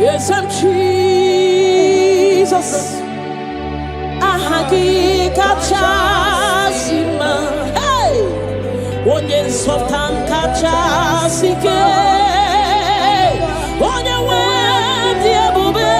Yes, I'm Jesus. Ahagi kachasima. Hey, onye sultan kachasike. Onye wedi ebube.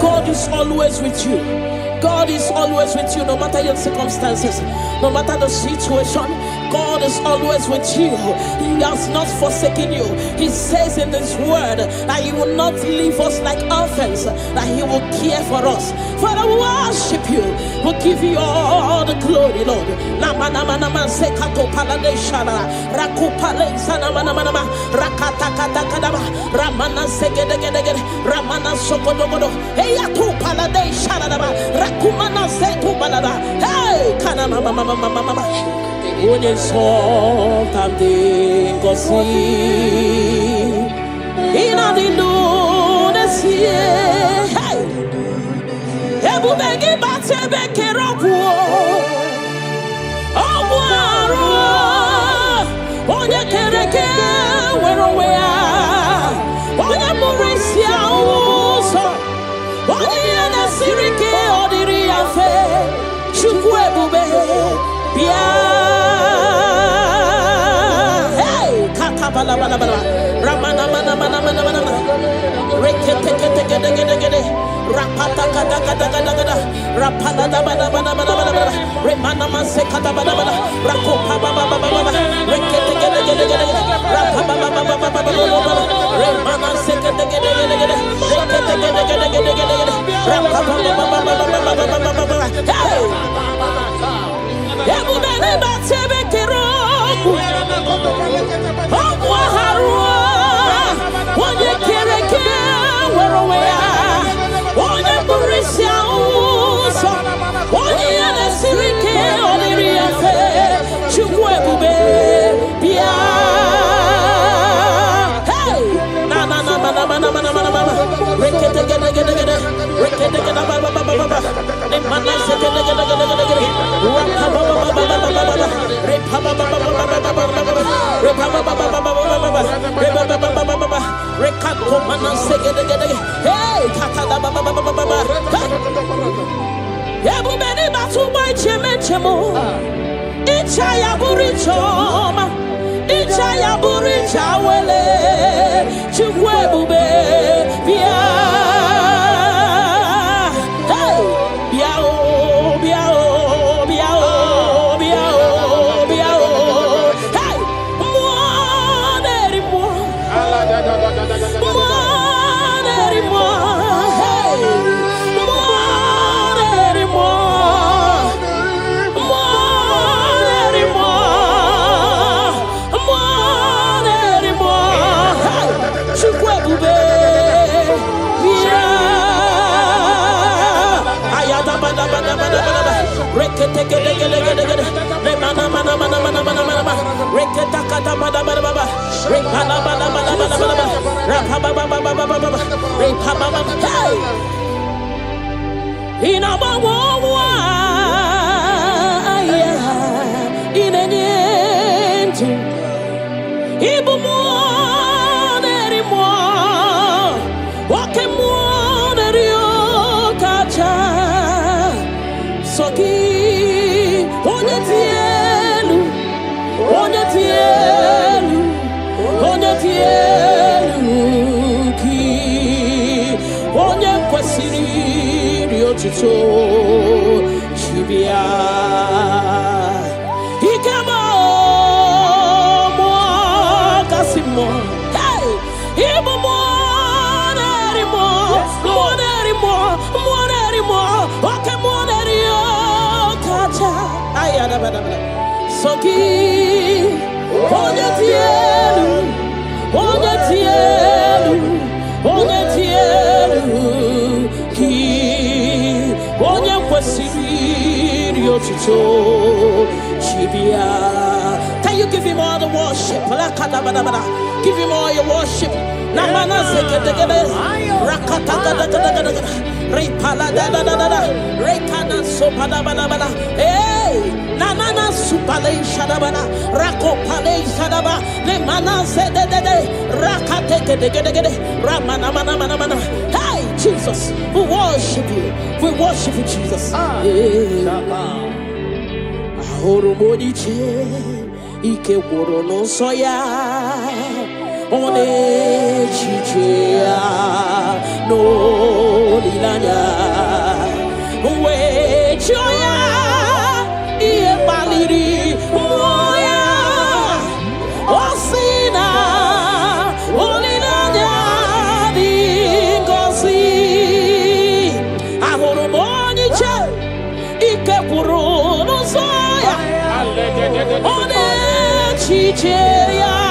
God is always with you. God is always with you, no matter your circumstances, no matter the situation. God is always with you. He has not forsaken you. He says in His word that He will not leave us like orphans, that He will care for us. Father, we worship you. We'll give you all the glory, Lord. Onye something gosi ina dindu nesie hey ebu begi batebe keroku ogwaro onye kereke werowea onye murisia uso onye na sirike odiri afe chukwu ebube bia bala bala bala ramana mana mana mana mana rekete kete kete kete kete rapata kata kata kata kata rapala da bala bala bala bala remana manse kata bala bala rakopa baba baba baba rekete kete kete kete rapapa baba baba baba remana se kete kete kete kete rekete kete kete kete kete rapapa baba baba baba baba hey ebu bele batebe kero onye kereke werowea onye burisia uso onye yanesirike oniri afe chukwu ebube bia hey na na na na na na na na rekete gede gede gede rekete gede ba ba ba ba ba ne manase gede gede gede gede rapa ba ba ba ba ba ba repa ba ba ba ba ba ba repa ba ba ba ba ba ba repa ba ba ba ba ba rekako manase gede gede hey kaka da ba ba ba ba ba ebu beni batu boy cheme chemo icha ya burichoma icha ya buricha wele chukwu ebube bia hey bia o bia o bia o bia o bia o hey Soki, onye tutu chibia ikemo mo kasimo hey ibo mo nerimo okay mo nerio kacha ayada bada soki onye tielu ki onye kwesiri otuto chibia. Can you give him all the worship? Give him all your worship. Namana sekedegede rakata gada repala da rekana sopada bada hey nanana supale shadabana rakopale shadaba le mana sedede rakate gedegede ramana mana. Hey Jesus, we worship you Jesus. Ahoromoni che ike woro no soya one chichia no lilanya we choya iye baliri moya osina olilanya dingosi ahoromoni che ike woro no soya one chichia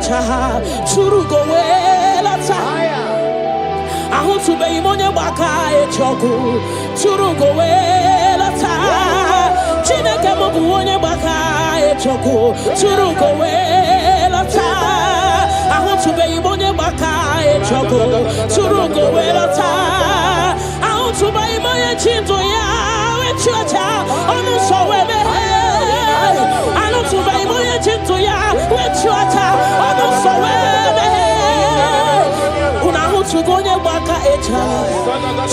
Churugo welata ahutube imonye baka echoku churugo welata chineke mobu onye baka echoku churugo welata ahutube imonye baka echoku churugo welata ahutube imonye chinto ya wechocha onu sowebe ahutube imonye chinto ya wechocha onu sowebe Unahutugonye baka echa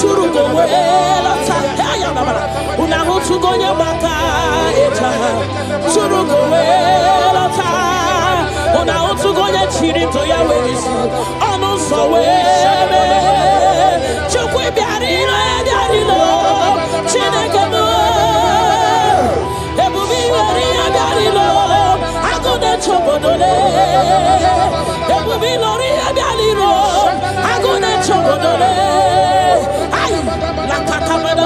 churugo welata unahutugonye baka echa churugo welata unahutugonye chirito ya welisi onu sowebe chukwe biarino chineke mo ebubi wari biarino agode chobodole ebubi lori biarino agode chobodole ay la kakabada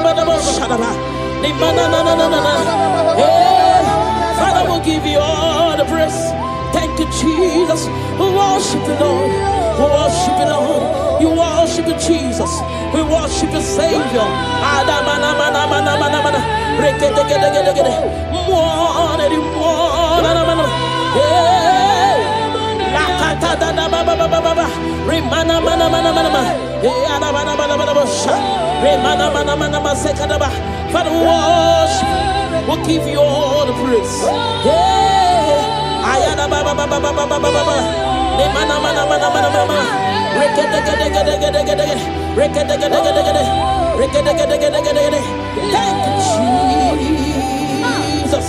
shadaba ni manana Father will give you all the praise. Thank you Jesus. We worship you Lord. We worship you Lord. You worship you Jesus. We worship you Savior. Adamana mana rekete Remana Father, we worship. We'll give you all the praise. Ayana baba. Remana Thank you, Jesus.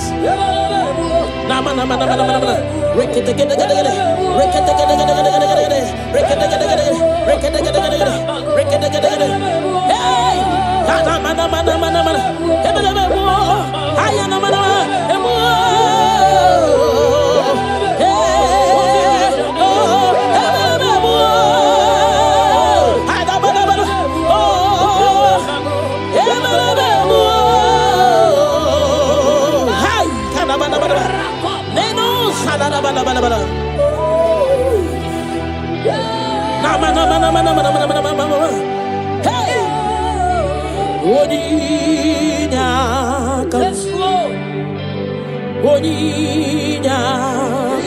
Oninya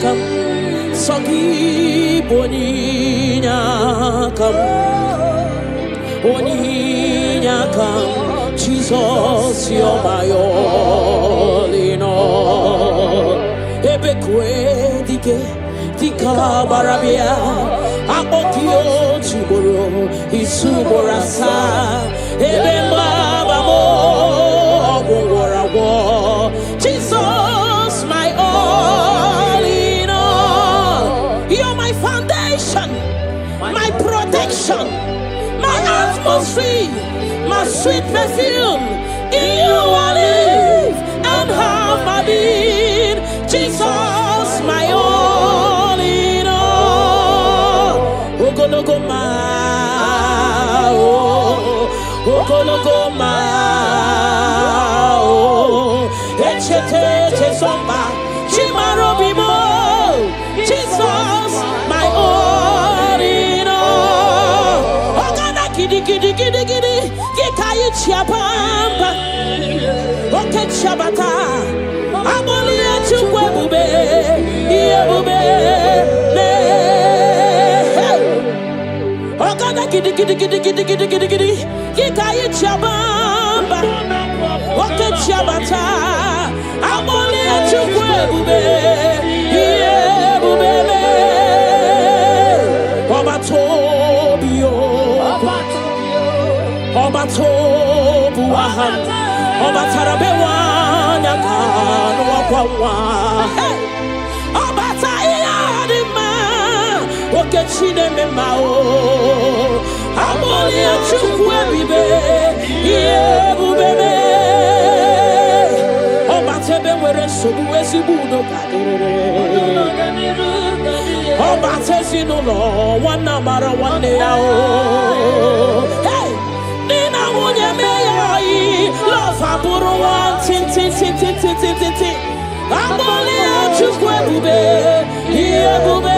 kam Sogi Boninya kam Oninya kam Jesus you're my all in all Ebekwe dike Dika barabia Akokio chiboro Isuborasa Ebemba bamo Jesus, my all in all. You're my foundation, my protection, my atmosphere, my sweet perfume. In you I live and have my being. Jesus, my all in all. Lokogoma, Lokogoma. Jesus, my all in all. Ogana kidi kidi kidi kidi, kikayi chiapamba. Oke chabata, aboli echukwe bube, iye bube. Ogana kidi kidi kidi kidi kidi kidi kidi, kikayi chiapamba. Oke chabata. Abole chukwe bube ye bube me Obatobio Obatobuahan Obatarabewa Nyakano wakwa Obatayadima Okechine memao Abole chukwe bube ye bube me Obatebe were sobu esibudo kadere Obatesi no lo wana mara wane yao Hey Nina wunye meyayi Love aburu wan tin tin tin tin tin tin tin tin Aboli achukwe bube Iye bube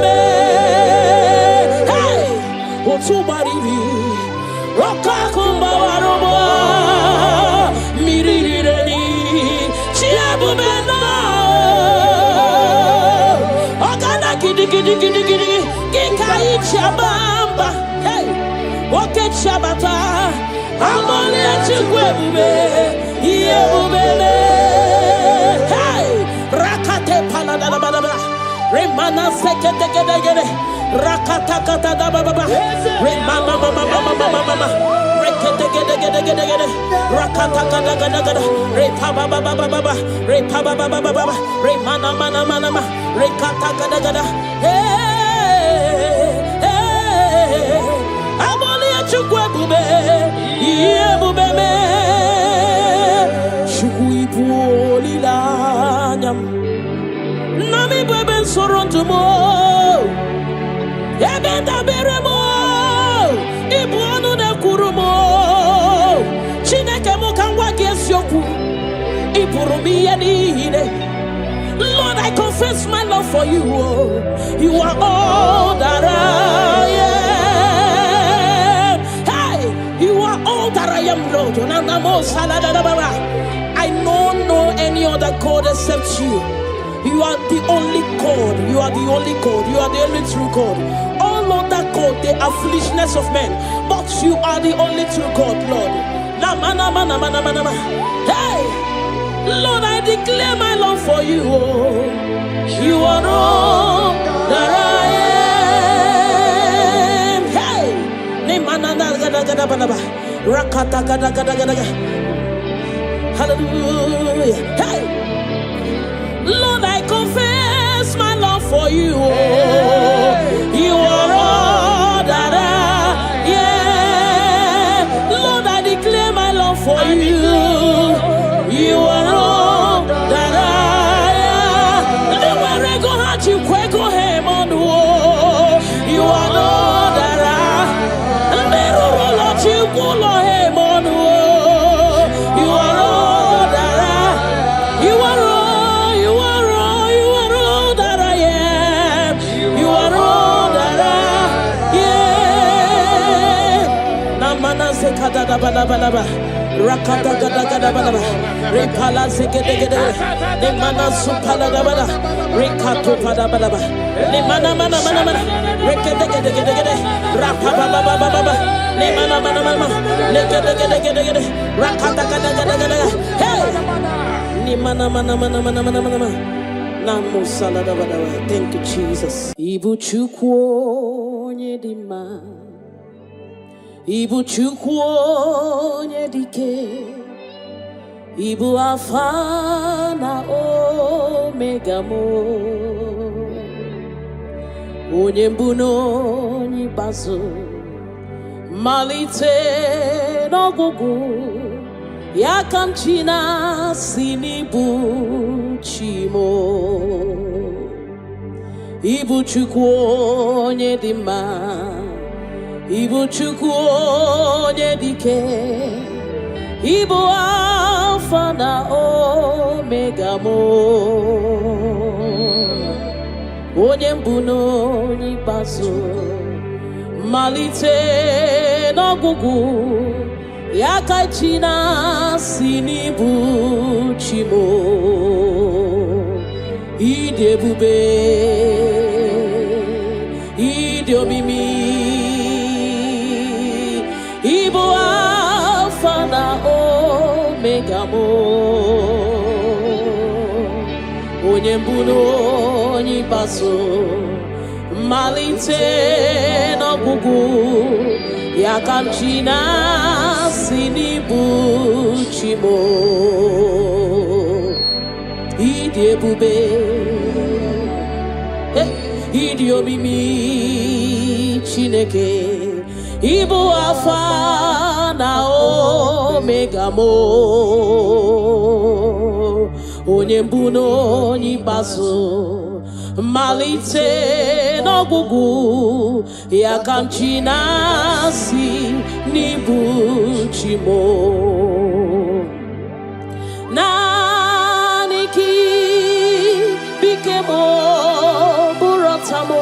me Hey Otu baribi Roka kumba warobo Mirireni Ogana kidi kidi kidi kidi Kikai chabamba Hey Oke chabata Amole chukwe bube Iye bubele Hey Rakate paladala badaba Remana sekete gede gede Rakata kata da baba Remama mama mama mama mama Rekete gede gede gede gede Rakata gada gada gada Repa baba baba baba Repa baba baba baba Remana mana mana ma Rekata gada gada Hey hey Aboli achukwe bube Iye bube me Shukui puoli la nyam Nami bebe soronto mo Ebenda beremo Ibu anu na kurumo Chineke mo kanwa gesyoku Ipurumi yadine Lord, I confess my love for you. You are all that I am. Hey, you are all that I am, Lord. I don't know any other God except you. You are the only God. You are the only God. You are the only true God. All other God, they are foolishness of men. But you are the only true God, Lord. Hey, Lord, I declare my love for you. You are all that I am. Hey, hallelujah. Hey, Lord, I confess my love for you. You are all that I am. Lord, I declare my love for you. You are all that I am. Nowhere I go, you go him on the wall. You are all that I am. Never let you go him on the wall. You are all that I am. You are all, you are all, you are all that I am. You are all that I am. Namana se kadada balaba. Rakata gada gada bada. Repala zegedegede. Ne mana supala da bada. Rekato pada bada bada. Ne mana mana mana mana. Rekedegedegede. Rapaba baba baba. Ne mana mana mana. Legedegedegede. Rakata gada gada gada. Hey. Ne mana mana mana mana mana mana. Namo salada bada. Thank you, Jesus. Ibu chukwu nyedima. Ibu chukwu nyedike. Ibu Alpha na Omega mo. Onye mbụ n'onye ikpeazụ, malite n'ọgwụgwụ, ya ka m chi na-asị n'ibu chi mo. Ibu Chukwu onye dị mma, Ibu Chukwu onye dị ike, Ibu Alpha na Omega mo. Onye mbụ n'onye ikpeazụ, malite n'ọgwụgwụ, ya ka chi na-asị n'ibu chi mo. Ịdị ebube, ịdị omimi, Ibu Alpha na Omega mo. Onye mbụ n'onye ikpeazụ, malite n'ọgwụgwụ, ya ka m chi na-asị n'ibu chi mo. Ịdị ebube, ịdị omimi Chineke, Ibu Alpha na Omega mo. Onye mbụ n'onye ikpeazụ, malite n'ọgwụgwụ, ya ka m chi na-asị n'ibu chi mo. Naanị gị bike mo bụrụ ọta mo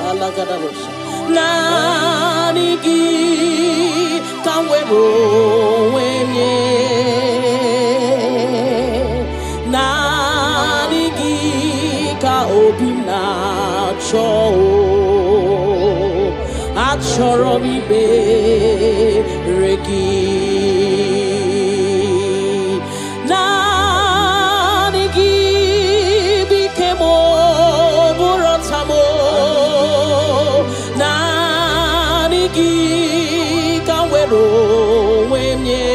alagadabosha. Naanị gị ka m were onwe m nye. Naanị gị ka obi m na-achọ. Achọrọ m ikpere gị. Naanị gị bike mo bụrụ ọta mo. Naanị gị ka m were onwe m nye.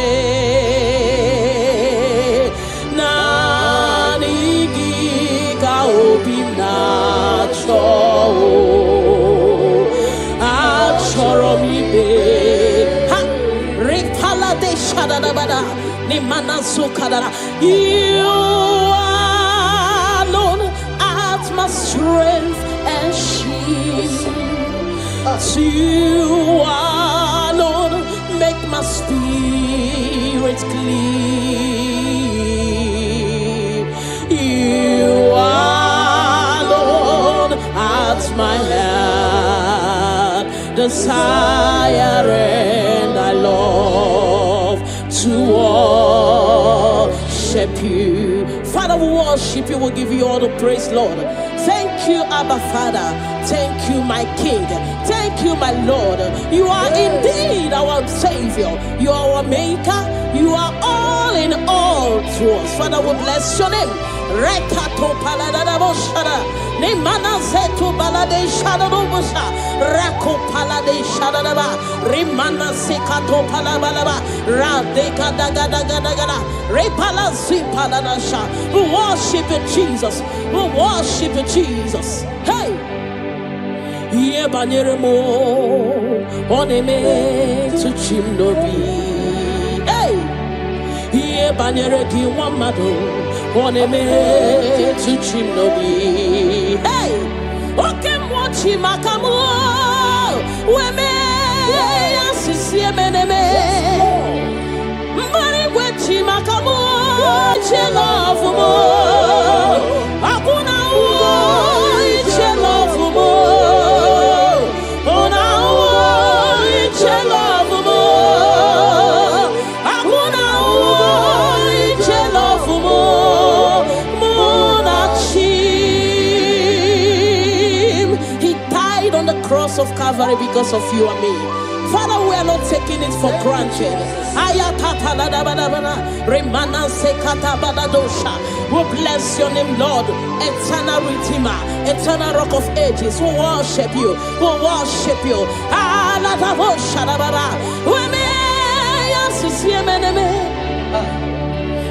Naanị gị ka obi m na-achọ. Achọrọ m ikpe ha ripala de shadadabada ni mana sukadara. You alone art my strength and shield. You alone make my spirit clean. You alone art my heart desire, and I love to worship you. Father, we worship you. We'll give you all the praise, Lord. Thank you, Abba Father. Thank you, my King. Thank you, my Lord. You are indeed our Savior. You are our Maker. You are all in all to us. Father, we bless your name. Rekato paladadaboshara. Nemana zeto balade shadadobosha. Rako palade shadadaba. Rimana sekato palabalaba. Radeka dagadagada. Repala zipaladasha. We worship you, Jesus. We worship you, Jesus. Hey! Ye banyere mo oneme to chimnobi. Hey! Ye banyere ki wamado oneme to chimnobi. Hey! Oke mwachi makamu weme yasisi emeneme. Mbari wechi makamu chelofu mo. Akuna uo chelofu mo. Ona uo chelofu mo. Akuna cross of Calvary because of you and me. Father, we are not taking it for granted. We bless your name, Lord. Eternal Redeemer, eternal Rock of Ages. We worship you. We worship you.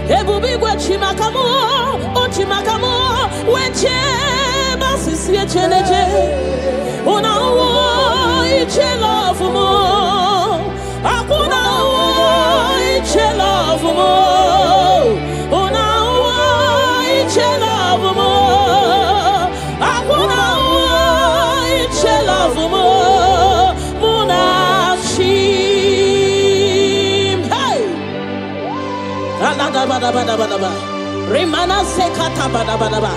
Ebubigwe chimakamo, o chimakamo, weche basisi echeneje. Una wo iche love mo, akuna wo iche love mo. Una wo iche love mo, akuna wo iche love mo. Remana sekata badabadaba.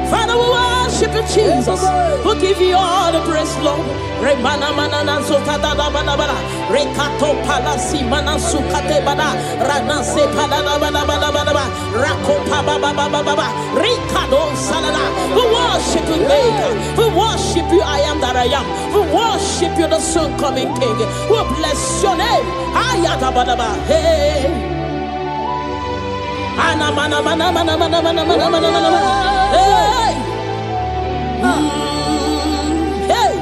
Father, we worship you, Jesus. We give you all the praise, Lord. Remana manana zokata badabada. Rekato palasi mana sukate bada. Rana se palada badabadaba. Rako pababababa. Rikado salada. We worship you, Maker. We worship you, I am that I am. We worship you, the soon coming King. We bless your name. Ayata badaba. Hey. Hey. Hey.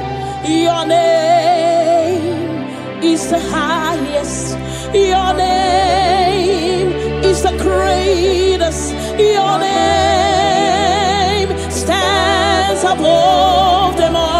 Your name is the highest. Your name is the greatest. Your name stands above them all.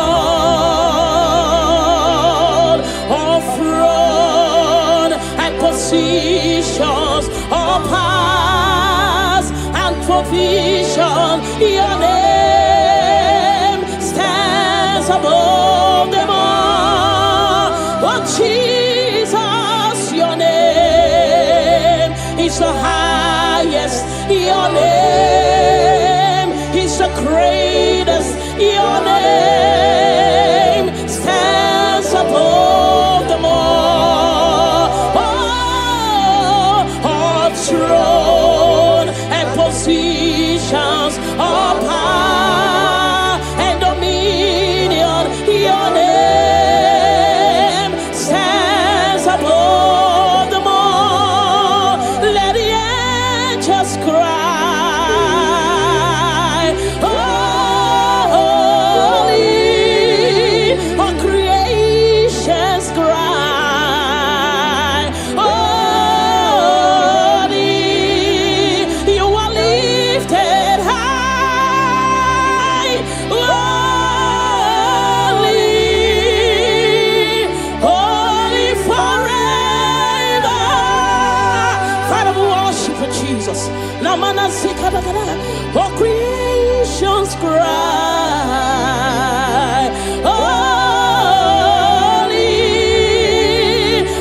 All throne and positions, all powers and provision. Your name stands above them all. Oh Jesus, your name is the highest. Your name is the greatest. Your name stands above them all. All throne and positions, all power and dominion. Your name stands above them all. Let the angels cry, holy. All creations cry, holy. You are lifted high, holy, holy forever. Father, we worship you, Jesus. Namana sikadakada. All creations cry, holy.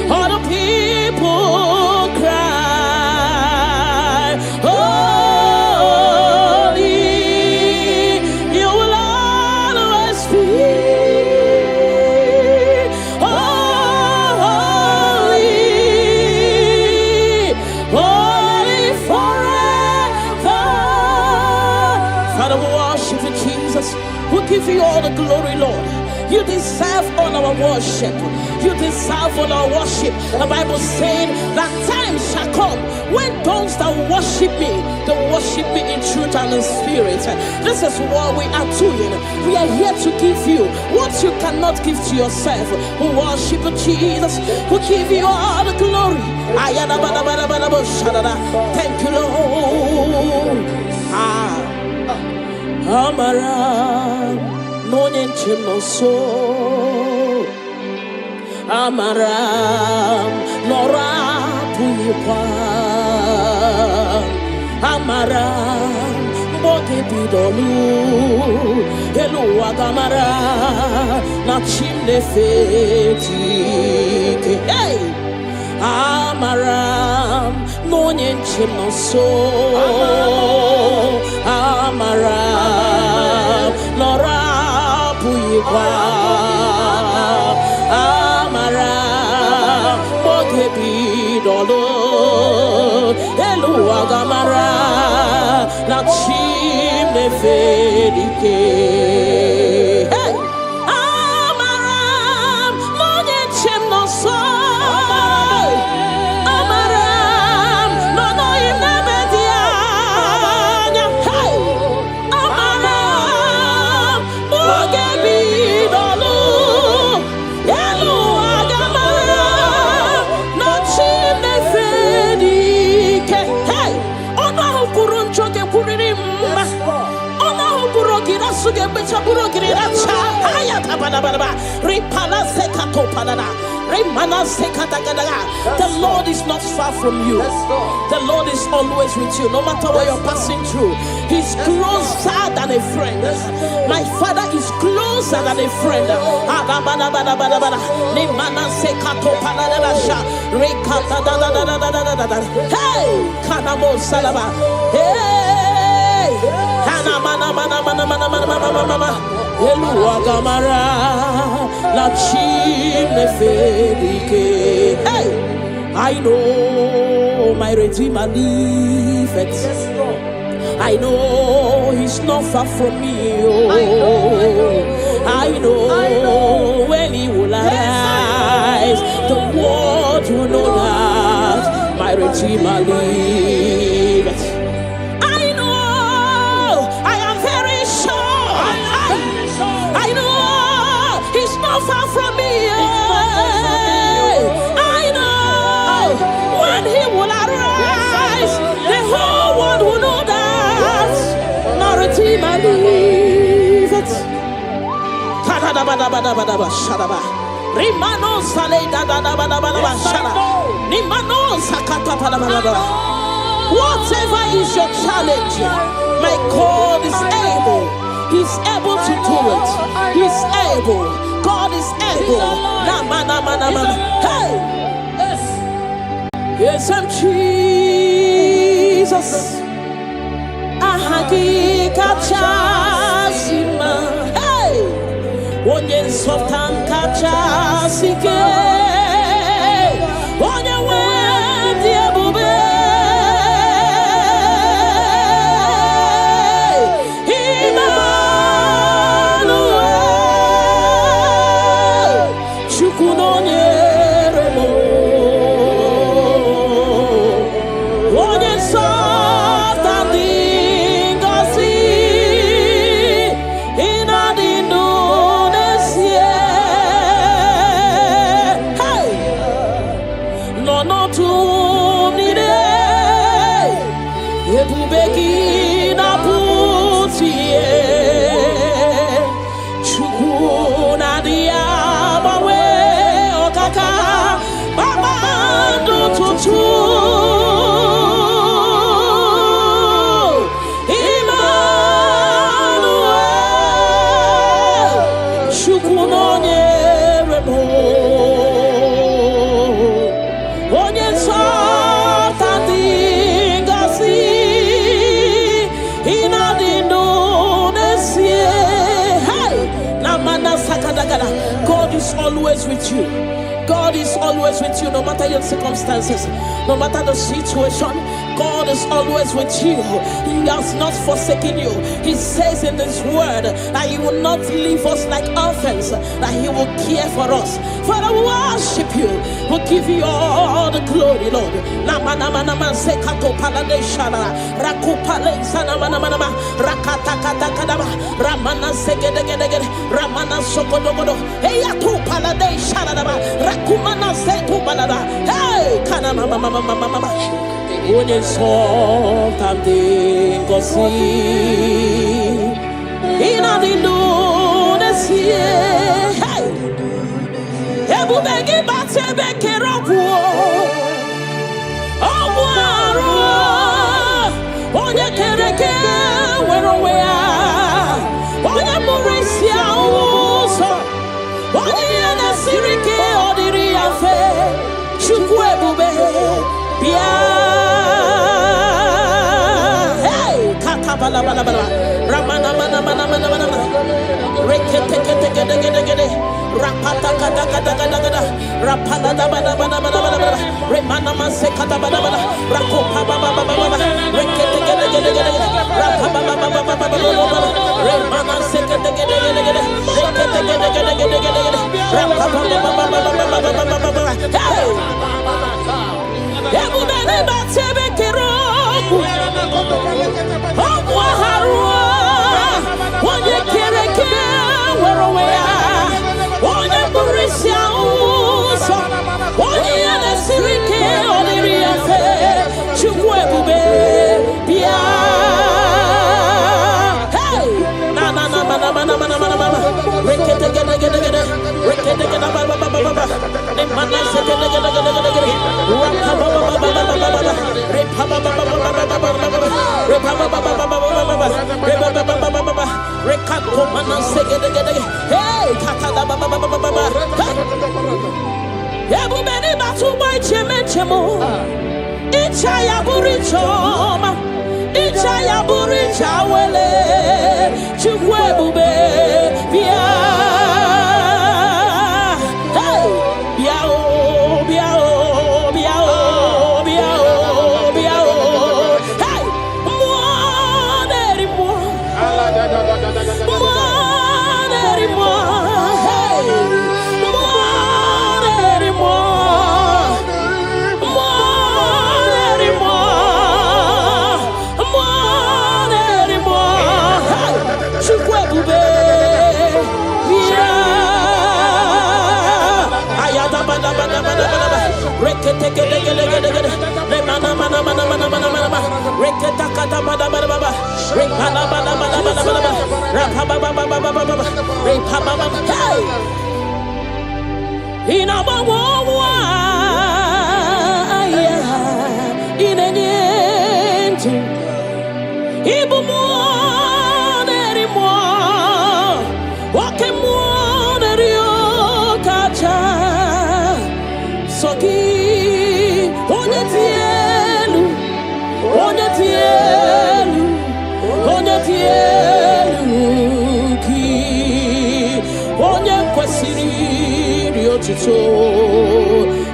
All the people cry, holy. You will always be holy, holy forever. Father, we worship you, Jesus. We give you all the glory, Lord. You deserve all our worship. You deserve all our worship. The Bible said that time shall come when those that worship me, they worship me in truth and in spirit. This is what we are doing. We are here to give you what you cannot give to yourself. We worship you, Jesus. We give you all the glory. Thank you, Lord. Amara Monie Chimoso Amara Nora Puyupa Amara Boke Bidolu Elu Agamara Nachimne Feti Hey Amaram Monie Chimoso Amaram Nora Puyupa Amaram Boke Bidolu Elu Agamara Nachimne Feti Hey Amaram The Lord is not far from you. The Lord is always with you, no matter what you're passing through. He's closer than a friend. My Father is closer than a friend. Hey, Kanamo Salaba. Hey, Eluagamara, la chine fedike. Hey, I know my Redeemer liveth. I know He's not far from me. Oh, I know when He will arise, the world will know that my Redeemer liveth. Far from me, I know when He will arise, the whole world will know that my Redeemer liveth. Whatever is your challenge, my God is able. He's able to do it. He's able. God is able. Hey! Yes, I'm Jesus. Ahagi kachasima. Hey! Onye sultan kachasike. Onye wedi ebube. God is always with you. God is always with you, no matter your circumstances, no matter the situation. God is always with you. He has not forsaken you. He says in His word that He will not leave us like orphans, that He will care for us. Father, we worship you. We'll give you all the glory, Lord. Hey, Onye soltante così in Indonesia. Hey, ebubegi batebe keropuo. Obuaro onye kereke werowea. Onye murisia uso. Onye nesirike odiri afe. Chukwu ebube bia. Ramana mana mana mana mana rekete kete kete kete kete rapata kata kata kata kata rapala da bana bana bana bana remana mase kata bana bana rakopa baba baba baba rekete kete kete kete rapapa baba baba baba remana se kete kete kete kete rekete kete kete kete kete rapapa baba baba baba baba hey ebu bene batebe kero onye kereke werowea onye burisia uso onye nesirike odiri afe Chukwu ebube bia hey na na na na Hey, takada baba baba baba. Ebu beni batu boy chemen chemo. Ichaya burichoma. Ichaya burichawele. Chukwe bube bia. Hey, biao biao biao biao biao. Hey,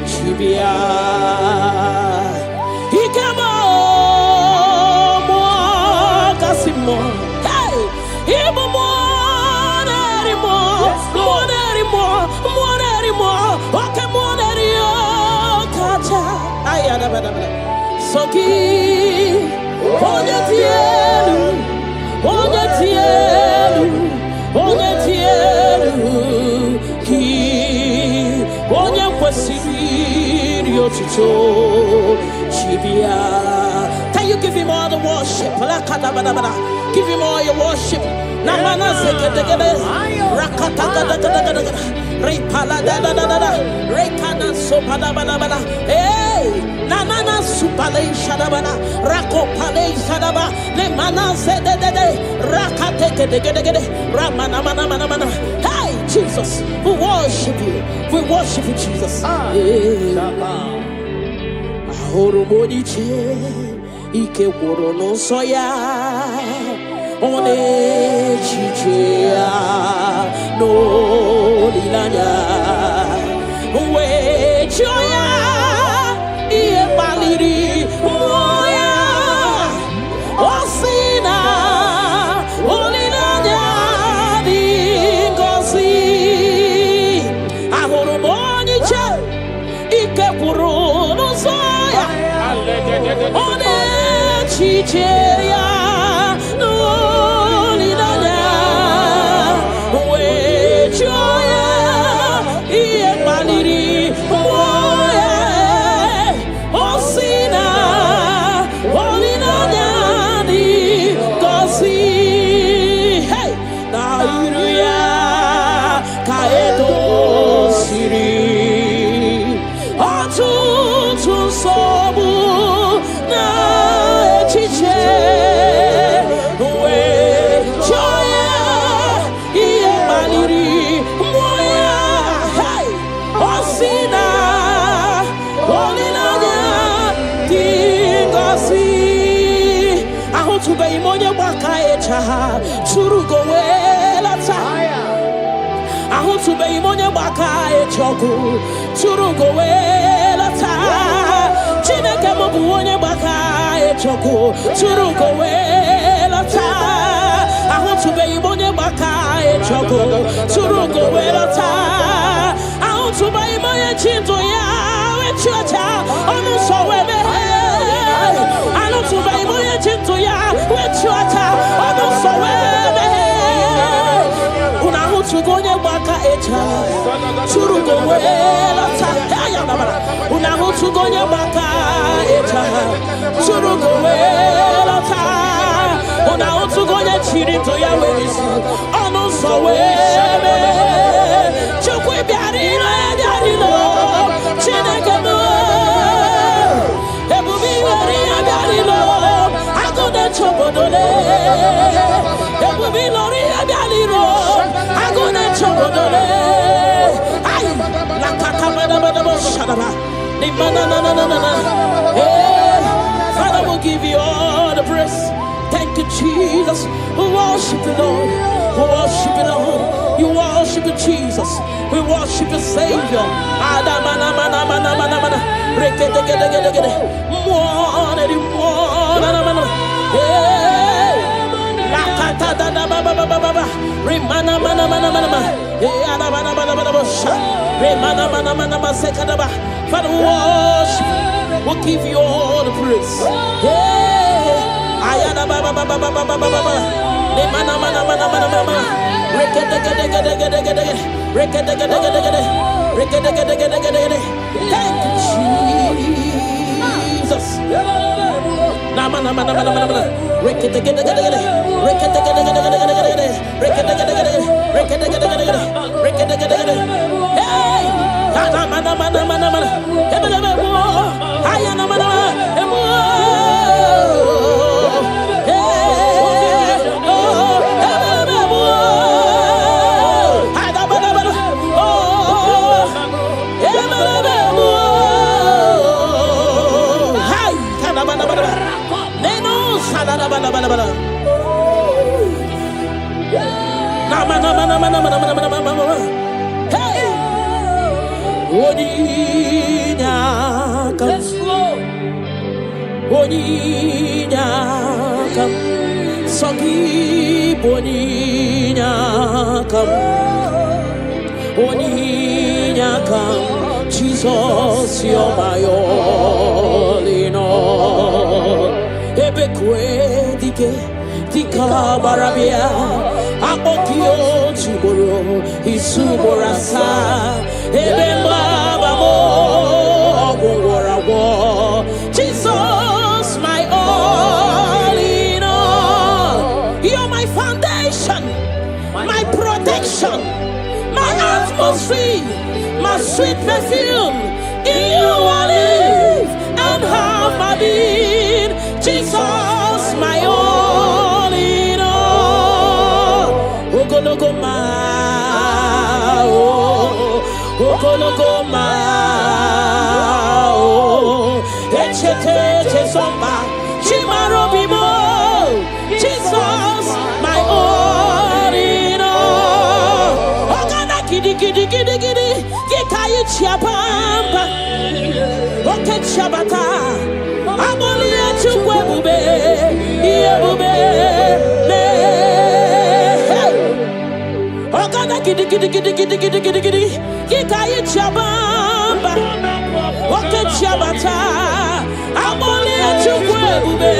Chibia Ikamo Kasimo Hey Ibo Monerimo Okay Monerio Kacha Ayada Soki Can you give him all the worship? Give him all your worship. Namana sekete rakata repala rekana sopada bana hey nanana supale shadabana rakopale shadaba le mana zedede rakate ramana mana hey Jesus, we worship you Jesus. Monie ike gworo n'nsọ ya ọ na-echiche ya n'olileanya wee chụọ ya ihe kpaliri mmụọ ya ọ sị na olileanya dị ngọzi ahụrụ m onye iche ike gworo n'nsọ ya ọ na-echiche ya n'olileanya wee chụọ ya ihe kpaliri mmụọ ya ọ sị na olileanya dị ngọzi na iru ya ka edosiri ọtụtụ nsogbu na echiche wee chọọ ya ihe kpaliri mmụọ ya ọ sị na olileanya dị ngọzi ahụtụbeghị m onye gbaka ịcha tụrụ ugo wee lọta ahụtụbeghị m onye gbaka ịcha ọgụ tụrụ ugo wee lọta Chineke m bụ onye gbaka ịcha ọgụ tụrụ ugo wee lọta ahụtụbeghị m onye gbaka ịcha ọgụ tụrụ ugo wee lọta ahụtụbeghị m onye chi ndụ ya wee chi ọcha ọnụ nsọ wee meghee ahụtụbeghị m onye chi ndụ ya wee chi ọcha ọnụ nsọ wee meghee unu ahụtụgo onye gbaka ịcha tụrụ ugo wee lọta unu ahụtụgo onye gbaka ịcha tụrụ ugo wee lọta unu ahụtụgo onye chiri ndụ ya wee isi ọnụ nsọ wee meghee Chukwu bịara ilo ya bịara ilo Chineke m ebube iwere ya bịara ilo agụ na-eche obodo le ebube ilori ya bịara ilo Father, we'll give you all the praise. Thank you, Jesus. We worship you, Lord. We worship you, Lord. You worship you, Jesus. We worship you, Savior. Father, we worship. We'll give you all the praise. Thank you, Jesus. Jesus, you're my all in all. Tika barabia, Akokio Chiboro, Isuborasa, Ebembabo, Jesus, my all in all. You're my foundation, my protection, my atmosphere, my sweet perfume. In you I live and have my being. Jesus, my all in all. Lokogoma, Lokogoma, Echete Somba, Chimarobimo. Jesus, my all in all. Ogana kidi kidi kidi kidi, Gikayi Chiapamba, Oke Chabata. Abolia chukwebube, iebube, me. Ogana gidi gidi gidi gidi gidi gidi gidi, Gikayi Chabamba, Oke Chabata. Abolia chukwebube,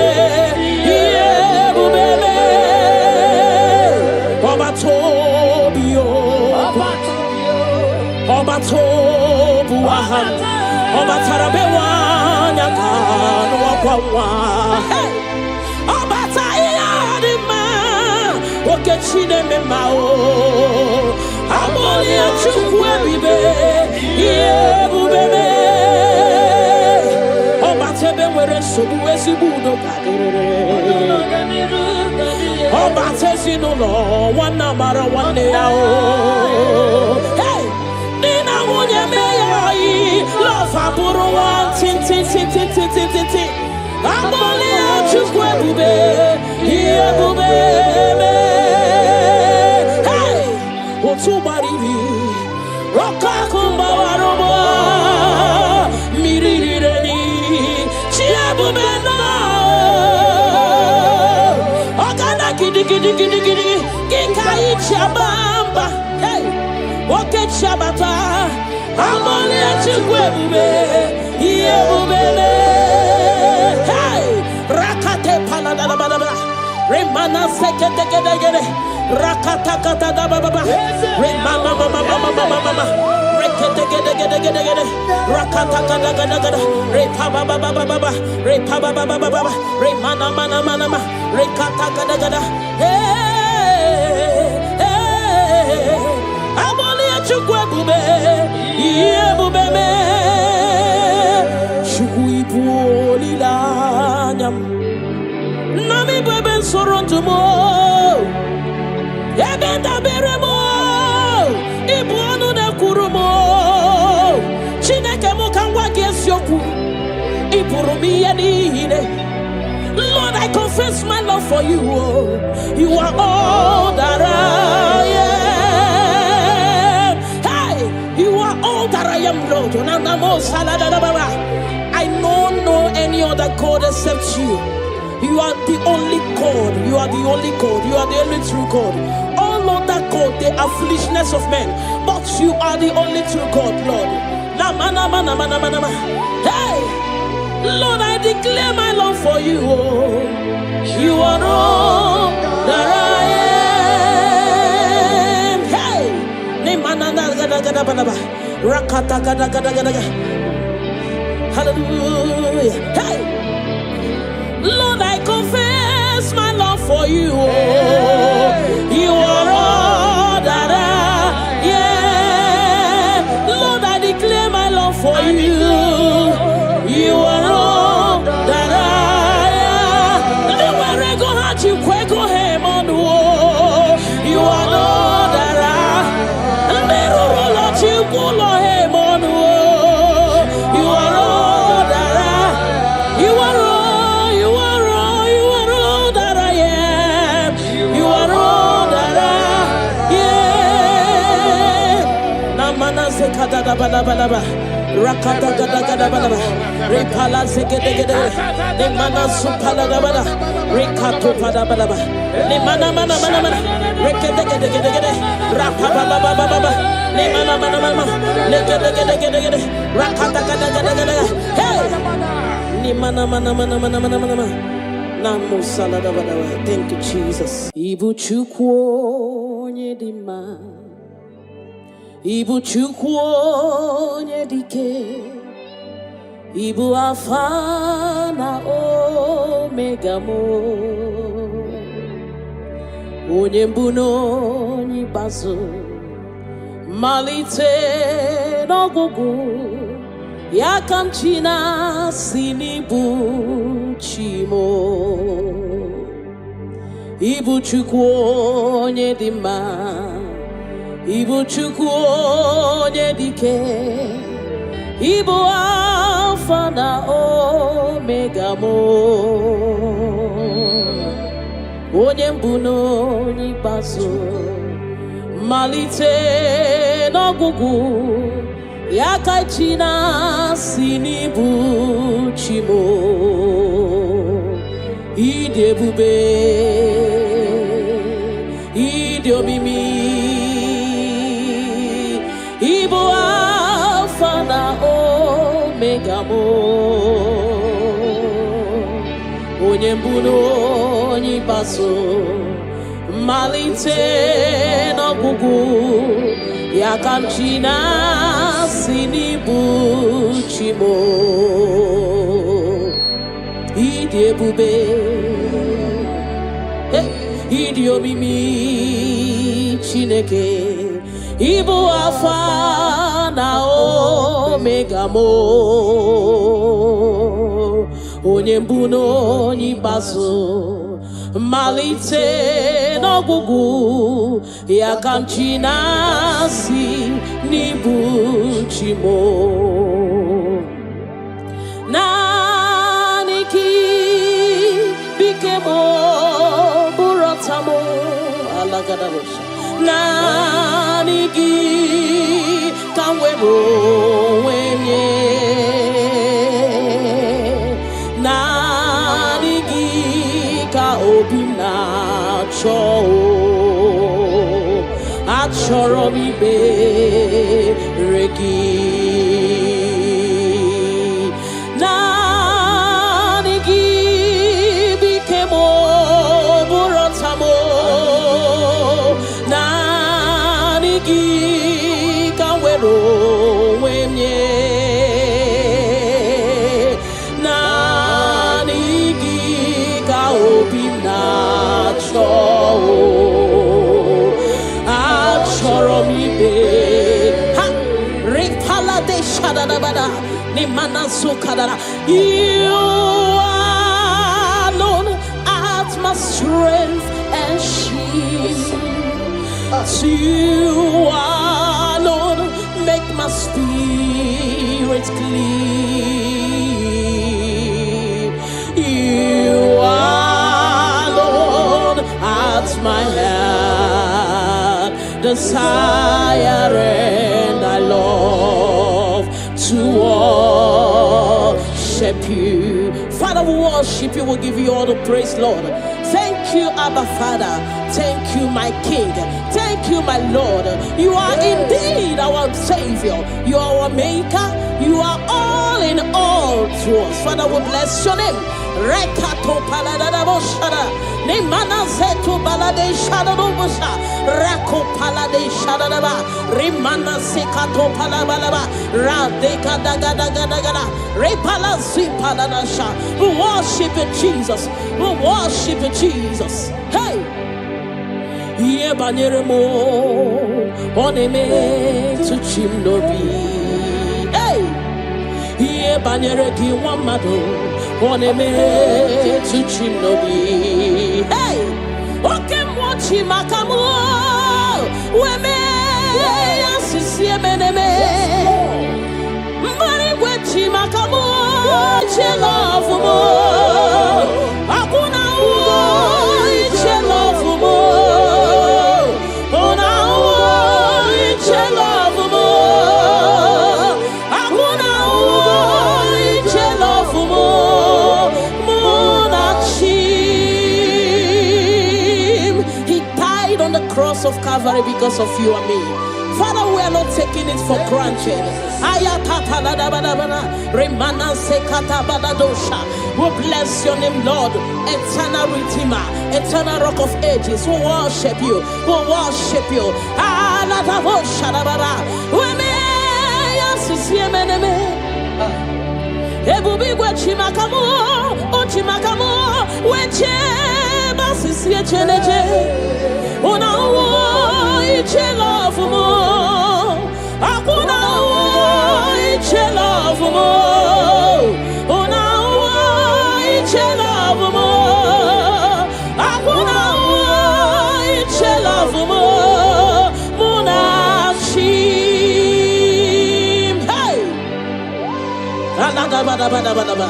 iebube, me. Obatobio, Obatobuahan, Obatarabewa. Hey, Obatayadima, Okechine Memao, Amolia Chukwebe, Yebube, Obatebe were Subuesi Budo, Obatesino, one number one day. Hey, Nina Munyame, love Aburo one, tin. Amolia Chukwebube, Yebube, hey, Otubaribi, Rokakumba Warobo, Mirireni, Chiabube no, Ogana Gidi, Gikayi Chabamba, hey, Oke Chabata, Amolia Chukwebube, Yebube. Remana sekete gede rakata kata da baba remama mama rekete gede rakata kata gada repa baba remana mana rekata gada hey amolia chukwebube yebube me chuibu lilanyam Nami beben soronto mo, ebenda beremo, ibuanu ne kurumo, chine Lord, I confess my love for you. You are all that I am. Hey, you are all that I am, Lord. I don't know any other God except you. You are the only God. You are the only God. You are the only true God. All other God, they are foolishness of men. But you are the only true God, Lord. Hey, Lord, I declare my love for you. You are all that I am. Hey, hallelujah. Hey, Lord, I confess my love for you. You are all that I am. Lord, I declare my love for you. You are all that I am. Where I go, heart you quick, go him on the wall. You are all that I am. Lord, you go him on the wall. You are all that I am. You are all. Rakata gada gada bada, repala segede gede, ne mana supala da bada, rekato pada bada, ne mana mana mana mana, rekede gede gede gede, rapapa baba baba, ne mana mana mana, ne gede gede gede gede, rakata gada gada gada, hey, ne mana mana mana mana mana mana, namu salada bada. Thank you, Jesus. Ibu chukwu nyedima. Ibu chukwu onye dike, Ibu Alpha na Omega mo, onye mbụ na onye ikpeazụ, malite n'ọgwụgwụ, ya ka m chi na-asị n'ịbụ chi mo. Ibu chukwu onye dị mma, Ibu chukwu onye dike, Ibu Alpha na Omega mo, onye mbụ na onye ikpeazụ, malite n'ọgwụgwụ, ya ka chi na-asị n'ịbụ chi mo. Ịdị ebube, ịdị omimi, Ibu Alpha na Omega mo, onye mbụ na onye ikpeazụ, malite n'ọgwụgwụ, ya ka m chi na-asị n'ịbụ chi mo. Ịdị ebube, ịdị omimi Chineke, Ibu Alpha na Omega mo, onye mbụ na onye ikpeazụ, malite n'ọgwụgwụ, ya ka m chi na-asị n'ịbụ chi mo. Naanị gị bike mo, bụrụ ọta mo, alagadabosha. Naanị gị ka m were onwe nye, naanị gị ka obi m na-achọ, achọrọ m ikpere gị. Naanị gị bike m, bụrụ ọta m, naanị gị ka m were onwe m nye, naanị gị ka obi m na-achọ, achọrọ m ibe ha ripala de shadadabada ni mana sukadara. You alone art my strength and shield. You alone make my spirit clean. heart, my heart desire, and I love to worship you. Father, we worship you. We'll give you all the praise, Lord. Thank you, Abba Father. Thank you, my King. Thank you, my Lord. You are indeed our Savior. You are our Maker. You are all in all to us. Father, we bless your name. Rekato paladabo shada. Nemana zetu balade shada dobusha. Rako palade shada daba. Rimana sekato palabalaba. Radeka daga daga daga. Repala zipaladasha. We worship you, Jesus. We worship you, Jesus. Hey! Ye banyeremo oneme to chimnobi. Hey! Ye banyere ki wamado oneme to chimnobi. Hey! Oke mochi makamu weme asisi meneme. Mbari wechi makamu chelofu mo. Akuna chelofu mo. Cross of Calvary because of you and me. Father, we are not taking it for granted. We bless your name, Lord. Eternal Redeemer, eternal Rock of Ages. We worship you. We worship you. Una iche love mo, akuna iche love mo. Una iche love mo, akuna iche love mo. Munachim, hey. Alada bada bada bada bada.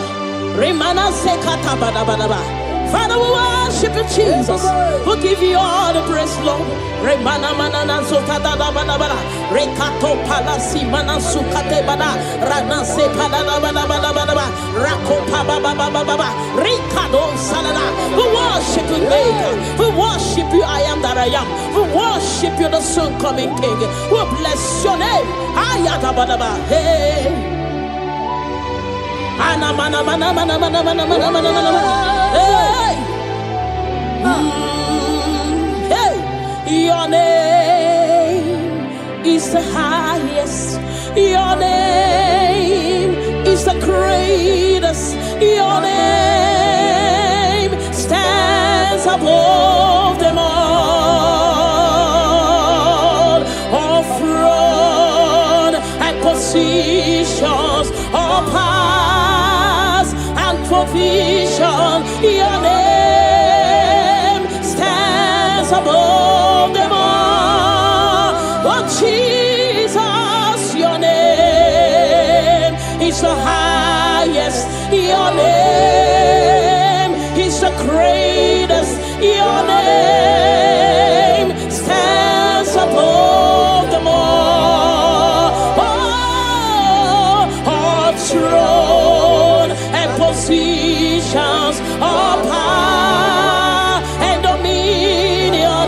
Remana sekata bada bada bada. Father, we worship you, Jesus. We'll give you all the praise, Lord. Remana manana sokata da bana bana. Rekato palasi mana sukate bana. Rana se palana bana bana bana bana. Rako pa ba ba ba ba ba ba. Rikado salana. We worship you, Maker. We worship you, I am that I am. We worship you, the soon coming King. We bless your name. Ayata bana ba. Hey. Ana mana mana mana mana mana mana mana mana. Hey. Hey. Your name is the highest. Your name is the greatest. Your name stands above them all. All throne and positions, all powers and provision. Your name stands above them all. Oh Jesus, your name is the highest. Your name is the greatest. Your name stands above them all. Oh, all throne and positions, all power and dominion.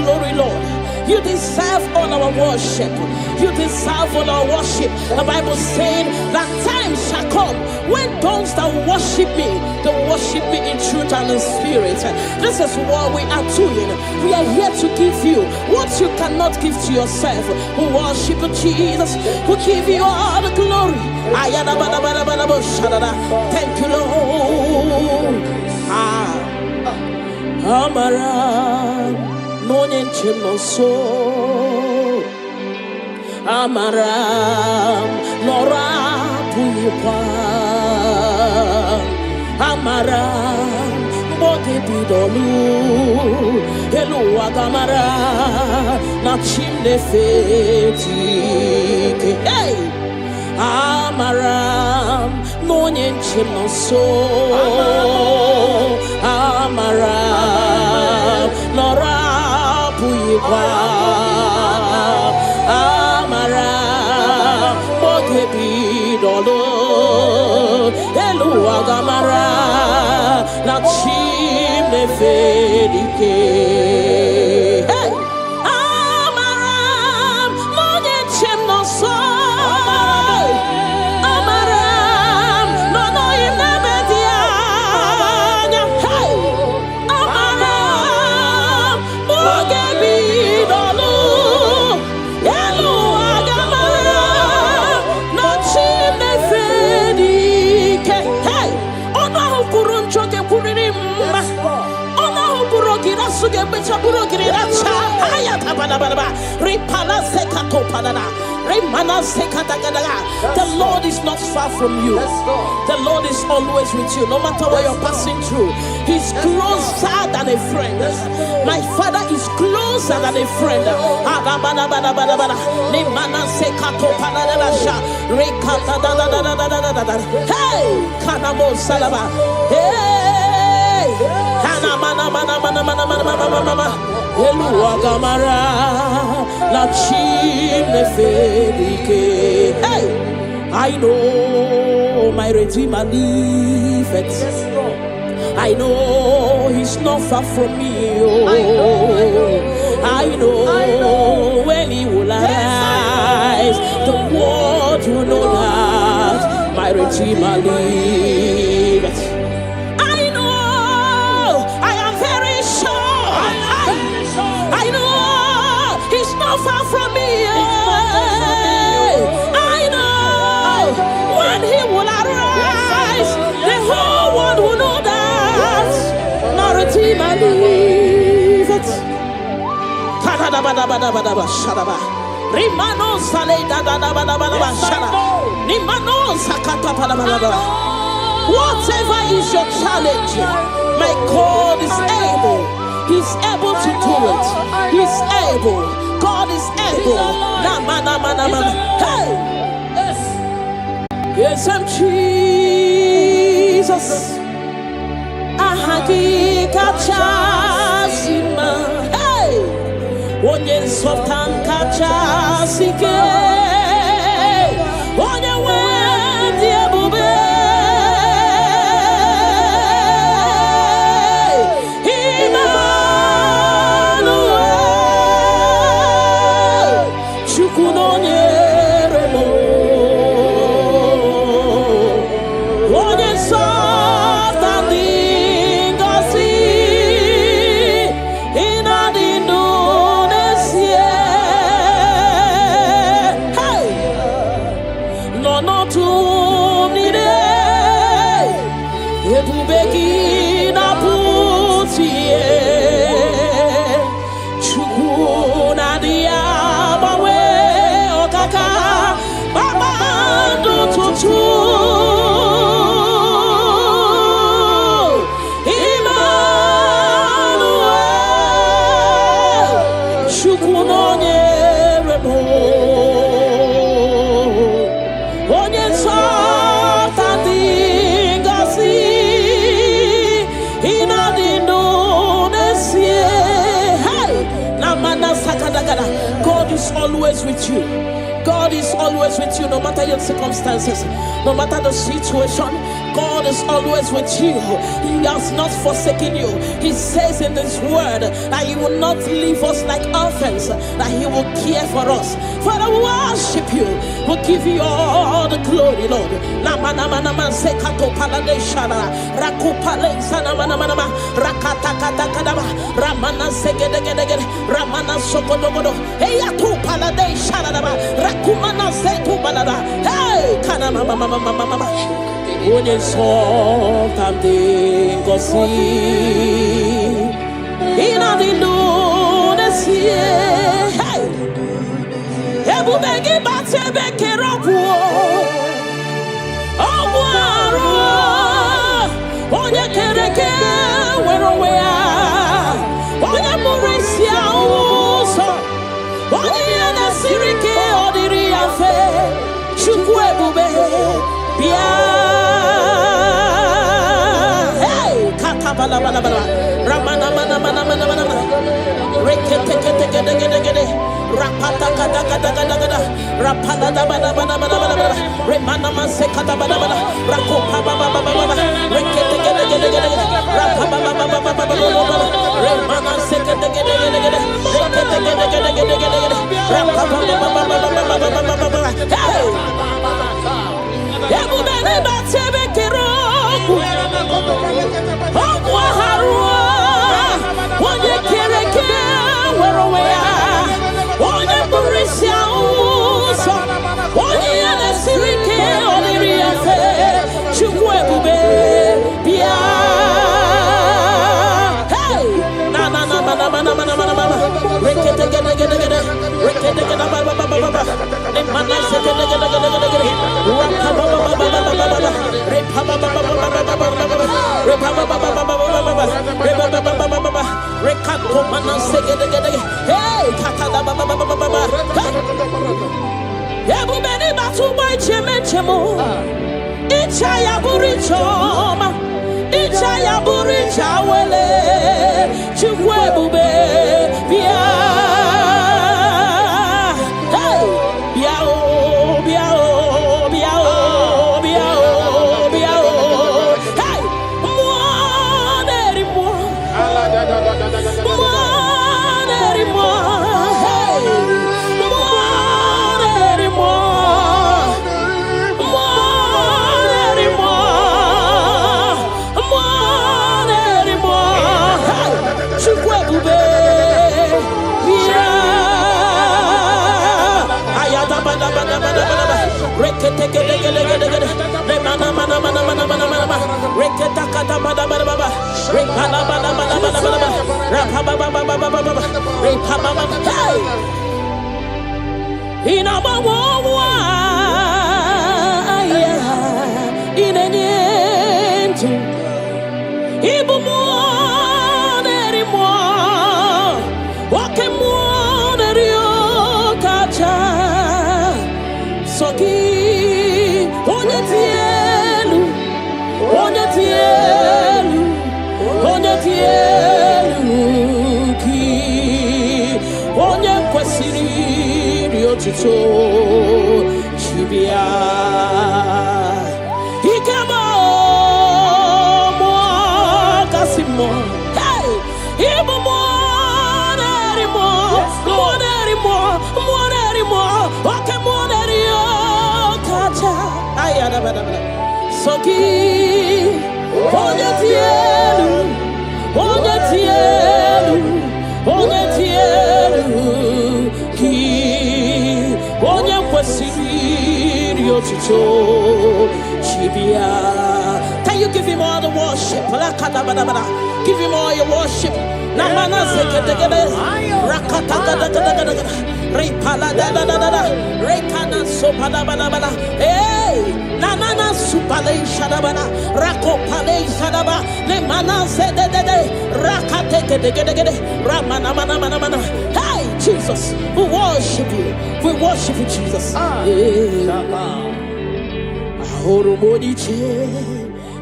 glory, Lord. You deserve all our worship. You deserve all our worship. The Bible said that time shall come when those that worship me, they worship me in truth and in spirit. This is what we are doing. We are here to give you what you cannot give to yourself. We worship Jesus. We give you all the glory. Thank you, Lord. Amara Monie so Amara Nora Puipa Amara Bote Bidolu Hello Agamara Na chimne feti Hey Amara Monie so Amara Nora Puipa Amara Bogebi Dolo Elu Agamara Na chimne fedike Hey Amara Monie chimno so Amara No no imebedia Hey Amara Bogebi Dolo Elu Agamara Na chimne fedike Hey Ona hukurun choke kuririmba Ona hukurogira suge becha burogira cha Hayata banababa Ripala sekato panana Rimana sekatagadaga. The Lord is not far from you. The Lord is always with you, no matter what you're passing through. He's closer than a friend. My Father is closer than a friend. Hey, Kanamo Salaba. Hey, Eluagamara, la chimne fedike. Hey, I know my Redeemer liveth. I know He's not far from me. Oh, I know when He will arise, the world will know that my Redeemer liveth. Far from me, I know when He will arise, the whole world will know that my Redeemer liveth. Whatever is your challenge, my God is able. He's able to do it. He's able. God is able. Hey! Yes, I'm Jesus. Ahagi kachasima. Hey! Onye softan kachasike. Onye wendi ebube. God God is always with you. God is always with you, no matter your circumstances, no matter the situation. God is always with you. He has not forsaken you. He says in His word that He will not leave us like orphans, that He will care for us. Father, we worship you. We give you all the glory, Lord. Onye something go see in the lunes hey ebu begi bate beke robu ogwaro onye kereke wero wea onye murisia uso onye na sirike odiri afe chukwu ebube bia bala bala bala ramana mana mana mana mana rekete kete kete kete kete rapata kata kata kata kata rapala da bala bala bala bala remana mase kata bala bala rakopa baba baba baba rekete kete kete kete rapa baba baba baba baba remana se kete kete kete kete rekete kete kete kete kete rapa baba baba baba baba baba hey ebu bene batebe kero onye kereke were wea onye burisia uso onye ya na-esiri ike ọdịrị ya fe chukwu ebube bịa hey na na na na na na na na rekete gede gede gede rekete gede ba ba ba ba ba ne mana se gede gede gede gede rapa ba ba ba ba ba ba repa ba ba ba ba ba ba repa ba ba ba ba ba repa ba ba ba ba ba rekato mana se gede gede hey kata da ba ba ba ba ba ebu beni batu boy cheme chemo icha ya buri choma icha ya buri chawele chukwu ebube bia hey bia o bia o bia o bia o bia o hey mo neri mo hey rekete gede gede gede gede mana mana mana mana mana mana reketa kata bada bada baba rekala bada bada bada bada rapa baba baba baba repa baba hey ina bawa ya ina nyentu ibu mo neri mo wake mo neri o kacha soki onye tielu ki onye kwesiri riotuto chibia ikemo mo kasimo hey ibu mo neri mo okay mo neri o kacha ayada bada soki onye tielu ki onye kwesiri otuto chibia. Can you give him all the worship? Give him all your worship. Namana seketegebe rakata gada gada gada gada repala da da da da rekana sopada bana bana hey namana supale shadabana rakopale shadaba le mana se de de rakate gede gede gede ramana mana mana mana hey Jesus, we worship you Jesus. Ahoro modiche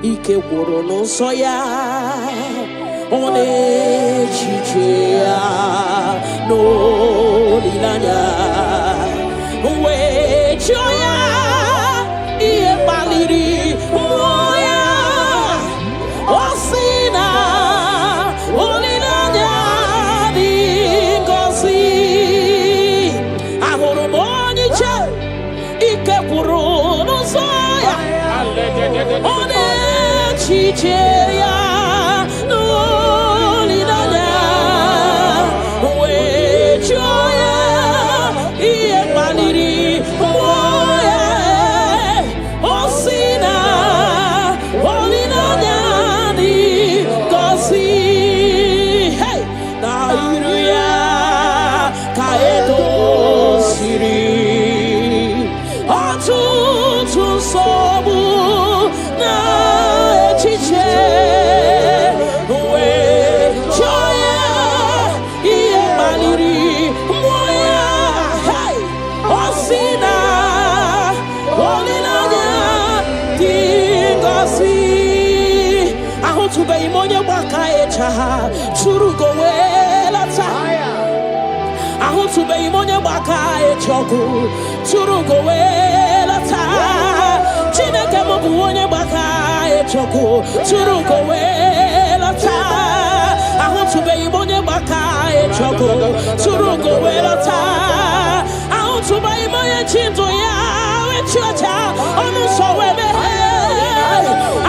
ike woro no soya one chichia no olilanya we joya iye baliri moya osina olilanya dingosi ahoromoni che ike puru no soya one chicheya Churugo welata ahu tube imonya baka echoku churugo welata chineke mobu onye baka echoku churugo welata ahu tube imonya baka echoku churugo welata ahu tube imonya chinto ya wechuacha onu sowebe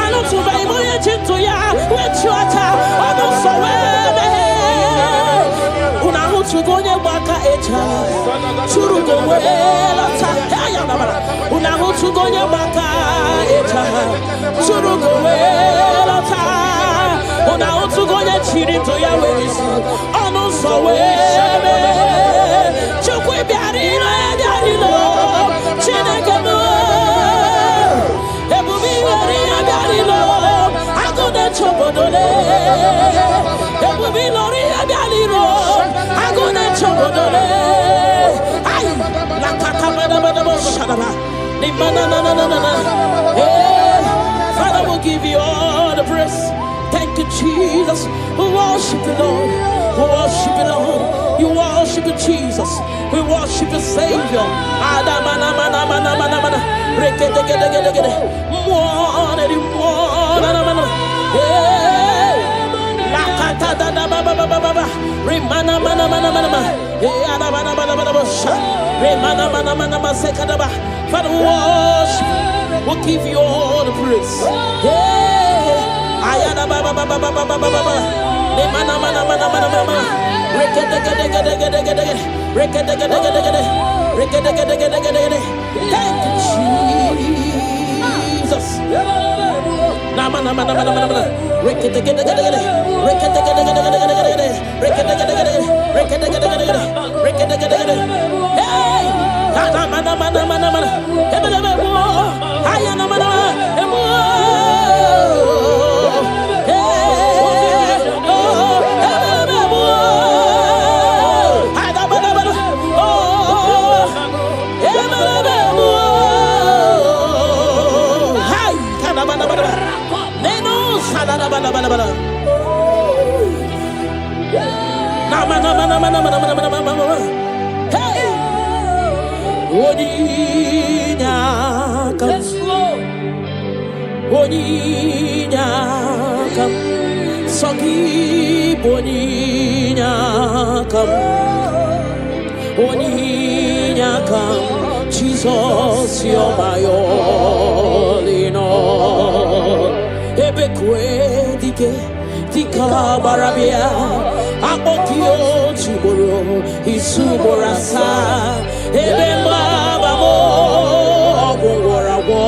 anu tube imonya chinto ya wechuacha onu sowebe unahu tugonye baka echa churugo welata unahu tugonye baka echa churugo welata unahu tugonye chirito ya wezi onu sowebe chukwe biarilo ebiarilo chineke mo ebubi wari ebiarilo agode chobodole ebubi lori ebiarilo agode chobodole ay la katabada boshadaba ni manana Father will give you all the praise. Thank you, Jesus. We worship you, Lord. We worship you, Lord. You worship you, Jesus. We worship you, Savior. Father, we worship. We'll give you all the praise. Ayana baba baba baba baba baba. Ne mana mana mana mana mana. Thank you, Jesus. Na mana mana mana mana mana. Hey, mana mana mana mana mana. Ayana mana mana. Boninyakam Sogi boninyakam Boninyakam Jesus you're my all in all Ebekwe dike Dika barabia Akokio chiboro Isuborasa Ebemba bamo Ogwarawo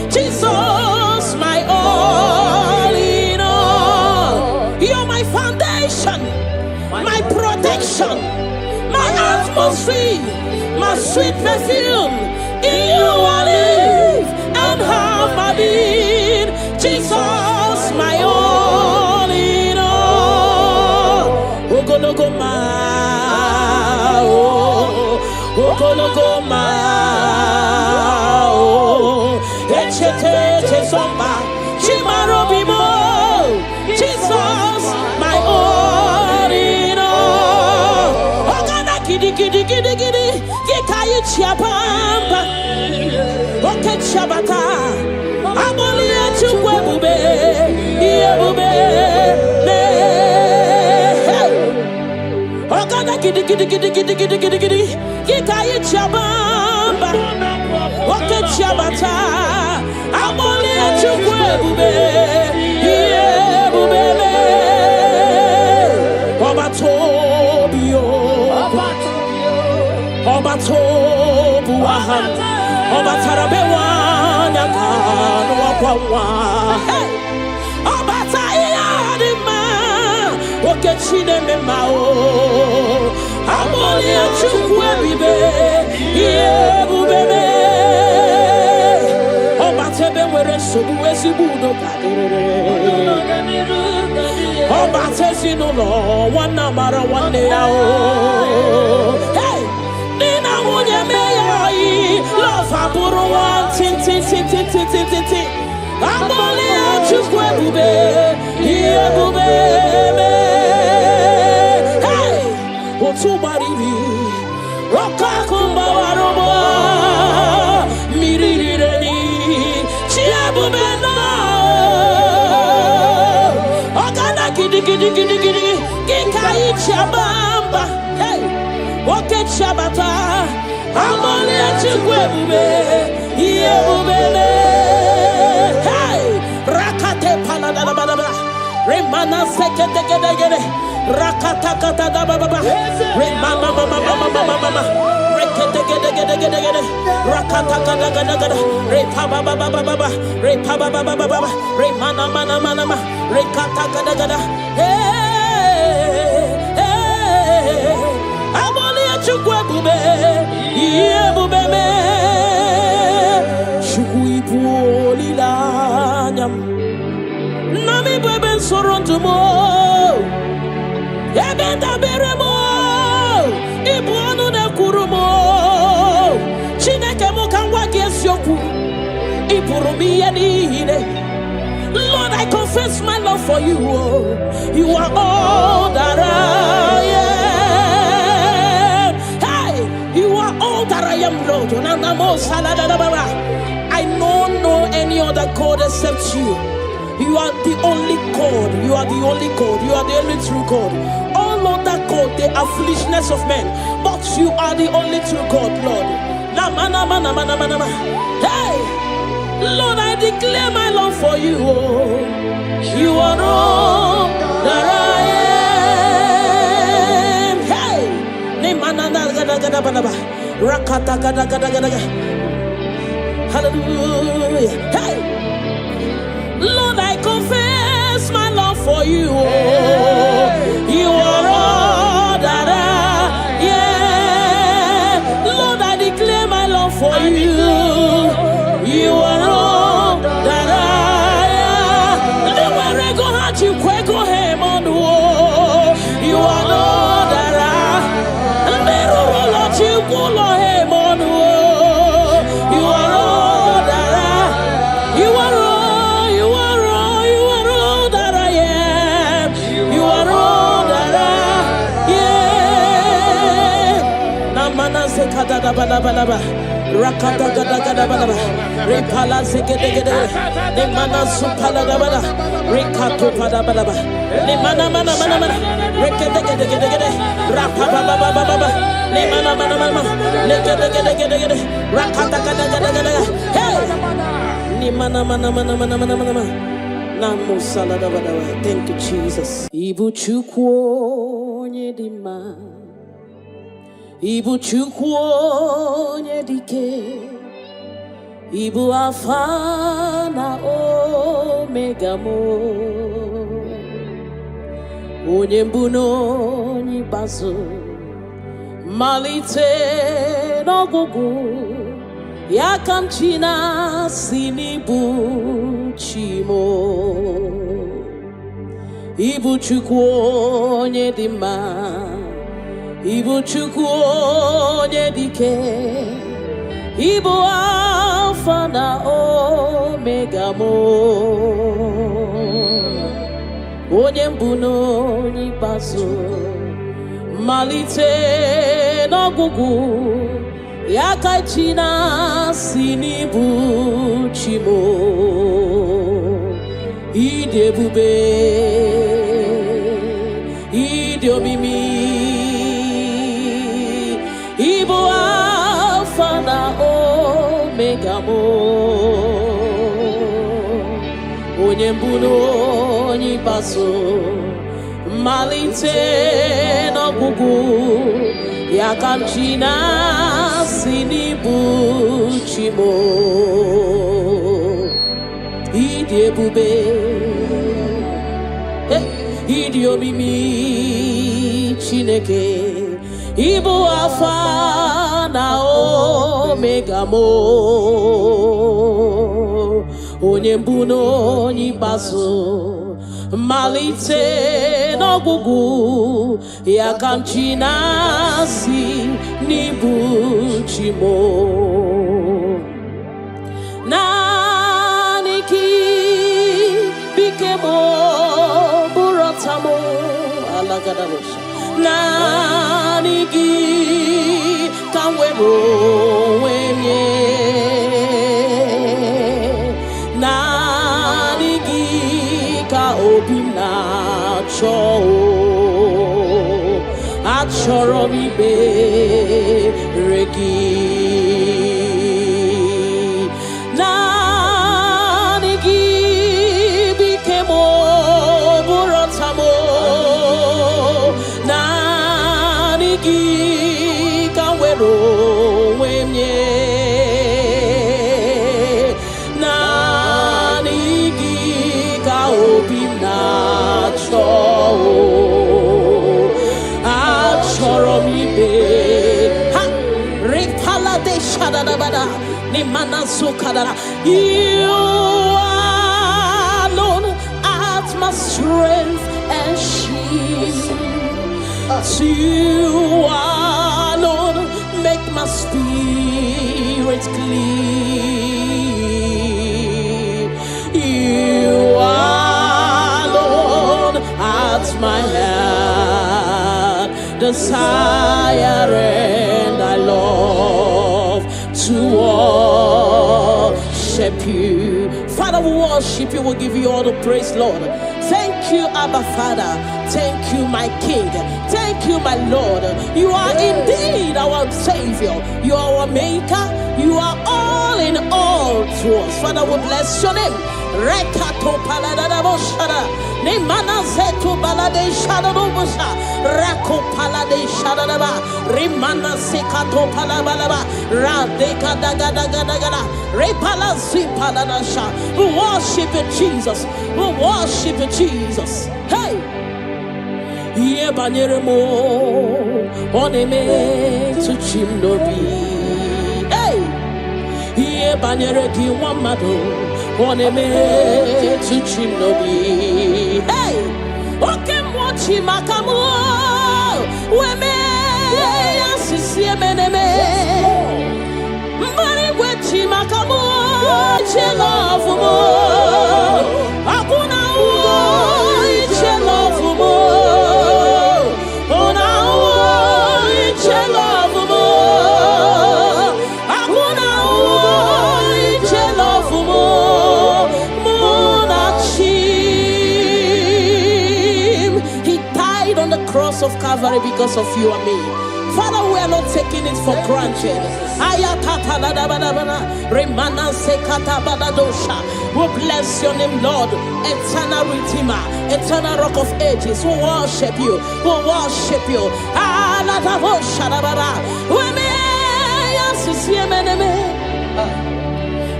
Jesus my all in all You're my foundation My protection My atmosphere My sweet perfume In you I live And have my being Jesus my all in all Lokogoma Lokogoma Echete somba Chimarobimo Jesus my all in all Oganaki gidi gidi gidi gidi Gikayi chiabamba Oke chabata Amoli echukwe bube Iye bube Ogana gidi gidi gidi gidi gidi gidi gidi Gikayi chiabamba Oke chabata Amoli echukwe bube Iye bube Obatobio Obatobuahan Obatarabewa Nyakano Wakwawa Obatayadima Okechine Memao Amoli Achukwe Bibe Yebubebe Obatebe Were Sobu Esibudo Kadere Obatesi no lo wana mara wane yao. Hey, nina munye meyai love aburu wan tin tin tin tin tin tin tin tin. Amoli achukwe bube, iye bube me. Hey, otu baribi, roka kumba warobo, miriri reni, chia bube na. Gidi gidi gidi gidi Gikayi chabamba Hey Oke chabata Amoli echukwe bube Iye bubele Hey Rakate panadada badaba Remana sekete gede gede Rakata kata da baba Remama mama mama mama Rekete gede gede gede gede Rakata kata gada gada Repa baba baba baba Repa baba baba baba Remana mana mana ma Rekata gada gada Hey hey Amoli achukwe bube Iye bube me Chukui puoli la nyam Nami bebe sorontumo Ebenda beremo Ibuanu ne kurumo Chineke mukangwa gesyoku Ipurumi yedine Lord, I confess my love for you. You are all that I am. Hey, you are all that I am, Lord. I don't know any other God except you. You are the only God. You are the only God. You are the only true God. All other God, they are foolishness of men. But you are the only true God, Lord. Hey, Lord, I declare my love for you. You are all that I am. Hey, hallelujah. Hey, Lord, I confess my love for you. You are all that I am. Lord, I declare my love for you. You are all that I am. Never go hard, you go him on the wall. You are all that I am. Never let you go him on the wall. You are all that I am. You are all, you are all, you are all that I am. You are all that I am. Namana sekada da balaba. Rakata gada gada bada, repala segede gede, ne mana supala da bada, rekato pada bada, ne mana mana mana mana, rekete gede gede gede, rapa baba baba baba, ne mana mana mana, ne gede gede gede gede, rakata gada gada gada, hey, ne mana mana mana mana mana mana, namu salada bada. Thank you, Jesus. Ibu chukwu nyedima. Ibu chukwu onye dike Ibu alfa na omega mo Onye mbu n'onye ikpeazụ malite n'ọgwụgwụ ya ka m chi na-asị n'ibu chi mo Ibu chukwu onye dị mma Ibu chukwu onye dike Ibu alfa na omega mo Onye mbu n'onye ikpeazụ malite gugu yakachina sinibu chimo idebube idiomimi ibo alpha na omega mo onyembuno onyibaso malite no gugu yakamchina sinibu chimo idebube idiomimi chineke ibu alpha na omega mo onyembuno onyibaso malite n'ọgwụgwụ yakamchina sinibu chimo naanị gị bikemo burotamo alagadabosha naanị gị ka m were onwe m nye naanị gị ka obi m na-achọ achọrọ m ikpere gị naanị gị bike m bụrọta m naanị gị ka m were onwe m nye naanị gị ka obi m na-achọ achọrọ m ibe ha ripala de shadadabada ni manazo kadara you alone art my strength and shield you alone make my spirit clean you alone art my heart desire and I love to worship you. Father, we worship you, we give you all the praise, Lord. Thank you, Abba Father. Thank you, my King. Thank you, my Lord. You are indeed our Savior. You are our Maker. You are all in all to us. Father, we bless your name. Rekato paladadaboshara. Nemana zetu balade shadadobosha. Rako palade shadadaba. Rimana sekato palabalaba. Radeka dagadagada. Repala zipaladasha. We worship you, Jesus. We worship you, Jesus. Hey! Ye banyeremo. Oneme to chimnobi. Hey! Ye banyere ki wamado. Oneme to chimnobi. Hey! Oke mochi makamu. Weme asisi emeneme. Mbari wechi makamu. Chelofu mo. Akuna wo. Chelofu mo. Ona wo. Chelofu mo. Akuna wo. Chelofu mo. He died on the cross of Calvary because of you and me. Father, we are not taking it for granted. We bless your name, Lord. Eternal Redeemer, eternal Rock of Ages. We worship you. We worship you.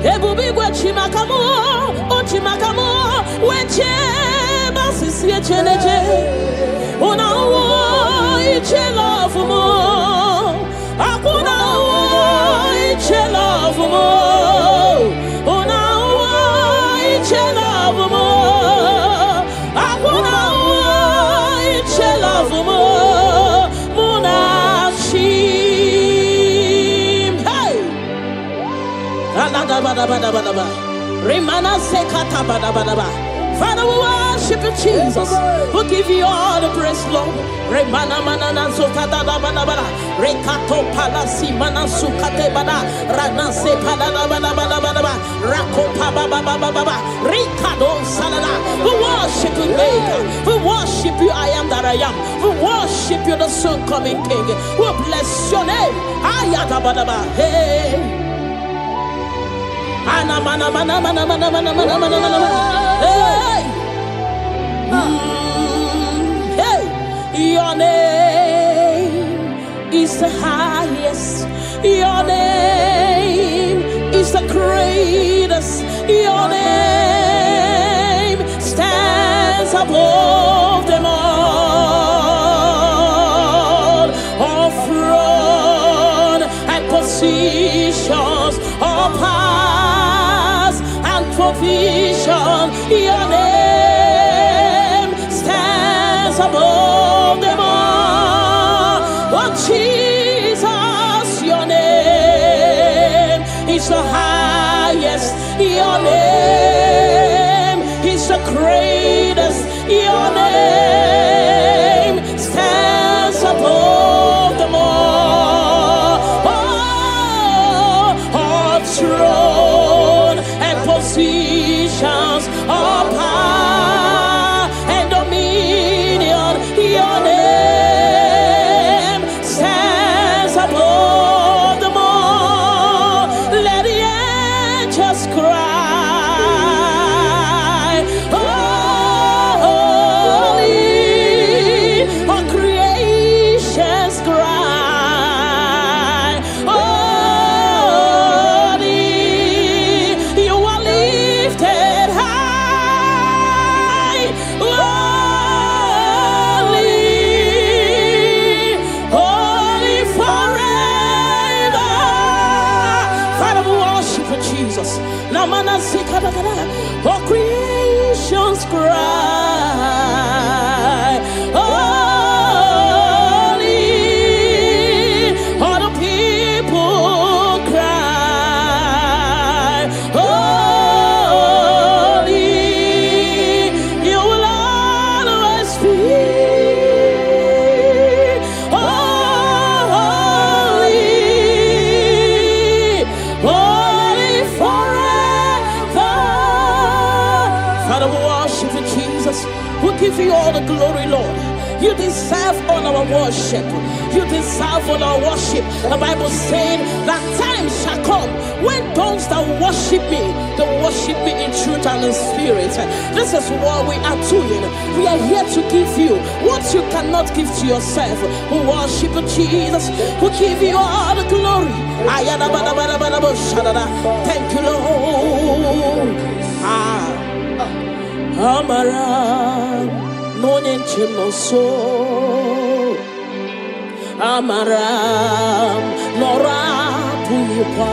Ebubigwe chimakamo, o chimakamo, weche basisi echeneche. Una wo iche love mo, akuna wo iche love mo. Una wo iche love mo, akuna wo iche love mo. Muna chim, hey. Rimana sekata badabadaba. Father, we worship you, Jesus. We give you all the praise, Lord. Remana manana zokada da bana bana. Rekato palasi mana sukate bana. Rana se palana bana bana bana bana. Rako pa ba ba ba ba ba ba. Rikado salada. We worship you, Maker. We worship you, I am that I am. We worship you, the soon coming King. We bless your name. Ayada bana bana. Hey. Ana mana mana mana mana mana mana mana mana. Hey. Hey. Your name is the highest. Your name is the greatest. Your name stands above them all. All throne and positions, all powers and provision. Your name stands above them all. Oh Jesus, your name is the highest. Your name is the greatest. Your name stands above them all. Oh, all throne and positions, all power and dominion. Your name stands above them all. Let the angels cry, holy, all creations cry, holy, you are lifted high, holy, holy forever. Father, we worship you, Jesus. Namana sikadagada, all creations cry, holy, all the people cry, holy, you will always be holy, holy forever. Father, we worship you, Jesus. We give you all the glory, Lord. You deserve all our worship. You deserve all our worship. The Bible said that time shall come when those that worship me, they worship me in truth and in spirit. This is what we are doing. We are here to give you what you cannot give to yourself. We worship you, Jesus. We give you all the glory. Thank you, Lord. Amara, no nyenchemo so. Amara, nora puyipa.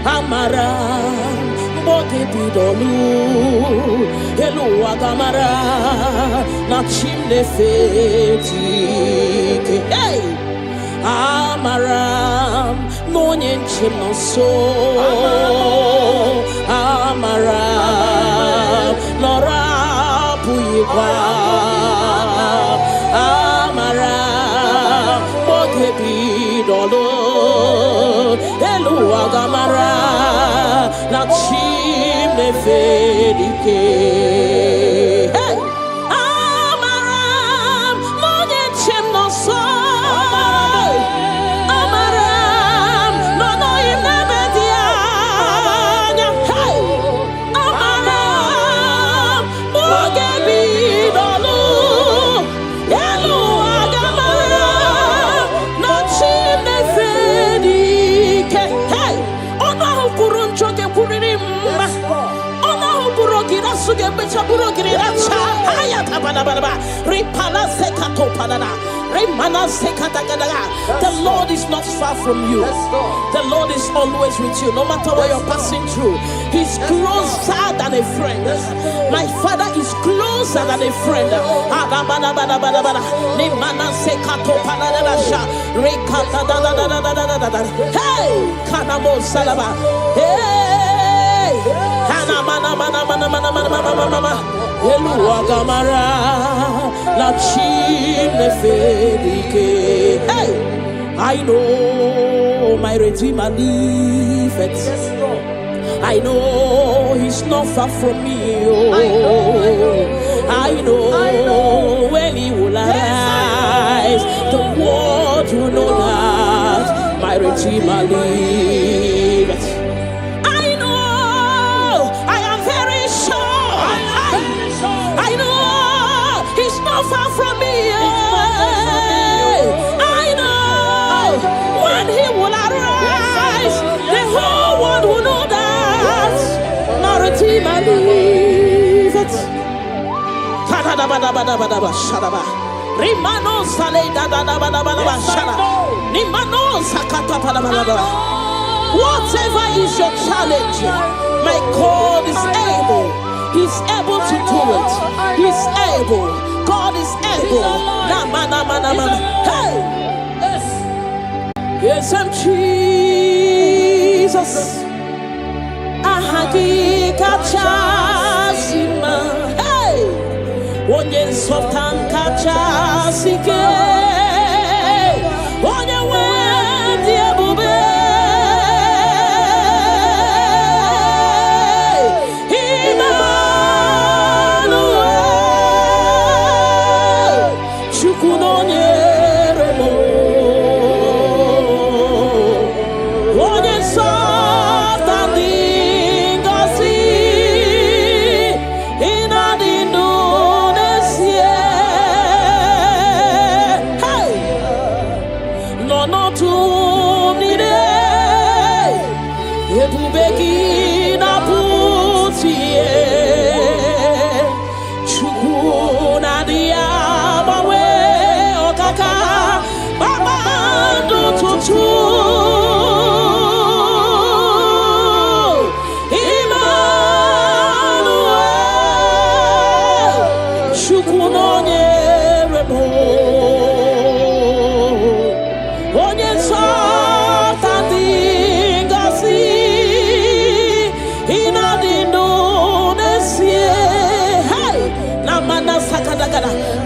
Amara, bote bidolu. Hello agamara, na chimne feti. Hey, Amara, no nyenchemo so. Amara, nora puyipa. Amara, bote bidolu. Hello agamara, na chimne fedike. Hey, Amara, no nyechem no so. Amara, no no inebedia. Hey, Amara, bote bidolu. Hello agamara, na chimne fedike. Hey, ona kurun choke kuririmba. Ona burogira suge becha burogira cha. Haya tabana bana. Ripala sekato panana. Remana sekata gadaga. The Lord is not far from you. The Lord is always with you, no matter what you're passing through. He's closer than a friend. My Father is closer than a friend. Adabana bana bana bana. Remana sekato panana sha. Rekata da da da da da da da. Hey, kanamo salaba. Hey. Eluagamara la chine fedike. Hey, I know my Redeemer liveth. I know he's not far from me. Oh, I know when he will arise, the world will know that my Redeemer liveth. I know, I am very sure. I know he's not far from me. I know when he will arise, the whole world will know that my Redeemer liveth. Rimano sale da da da ba da ba ba shara. Nimano sakata pa da ba ba. Whatever is your challenge, my God is able. He's able to do it. He's able. God is able. Na ma na ma na ma. Hey. Yes, I'm Jesus. Ahagi kachasima. Hey. Onye softan kachasike. Onye wendi ebube.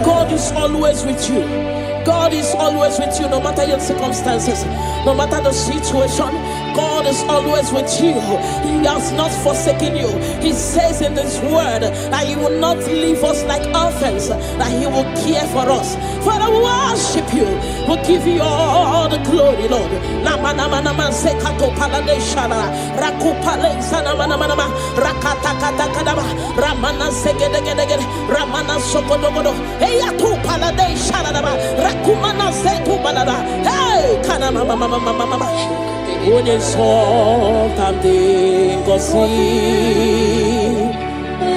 God is always with you. God is always with you, no matter your circumstances, no matter the situation. God is always with you. He has not forsaken you. He says in this word that He will not leave us like orphans, that He will care for us. Father, we worship you. We'll give you all the glory, Lord. Onye something go see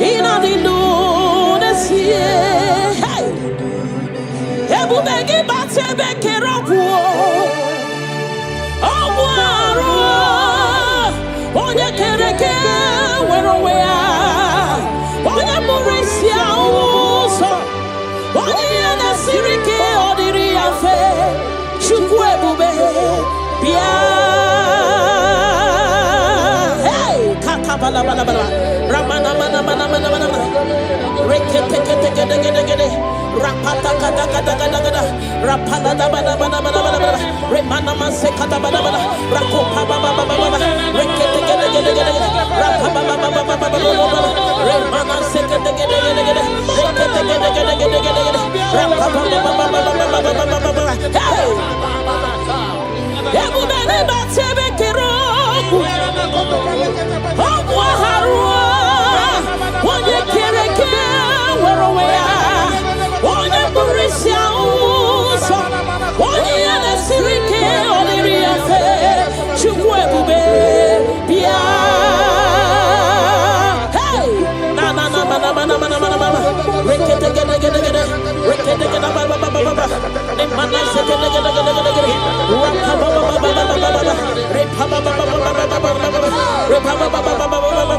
in the lunes hey ebu begi bate bekeroku ogwaro onye kereke wero wea onye murisia uso onye na sirike odiri afe chukwu ebube bia bala bala bala ramana mana mana mana mana rekete kete kete kete kete rapata kata kata kata kata rapala da bala bala bala bala remana manse kata bala bala rakopa baba baba baba rekete kete kete kete rapapa baba baba baba remana se kete kete kete kete rekete kete kete kete kete rapapa baba baba baba baba hey ebu bene batebe kero onye kereke were wea onye burisia uso onye na-esirike oliri afe chukwu ebube bia hey na na na mana mana mana mana mana rekete gede gede gede rekete gede ba ba ba ba ba ne mana se gede gede gede gede rapa ba ba ba ba ba ba repa ba ba ba ba ba ba repa ba ba ba ba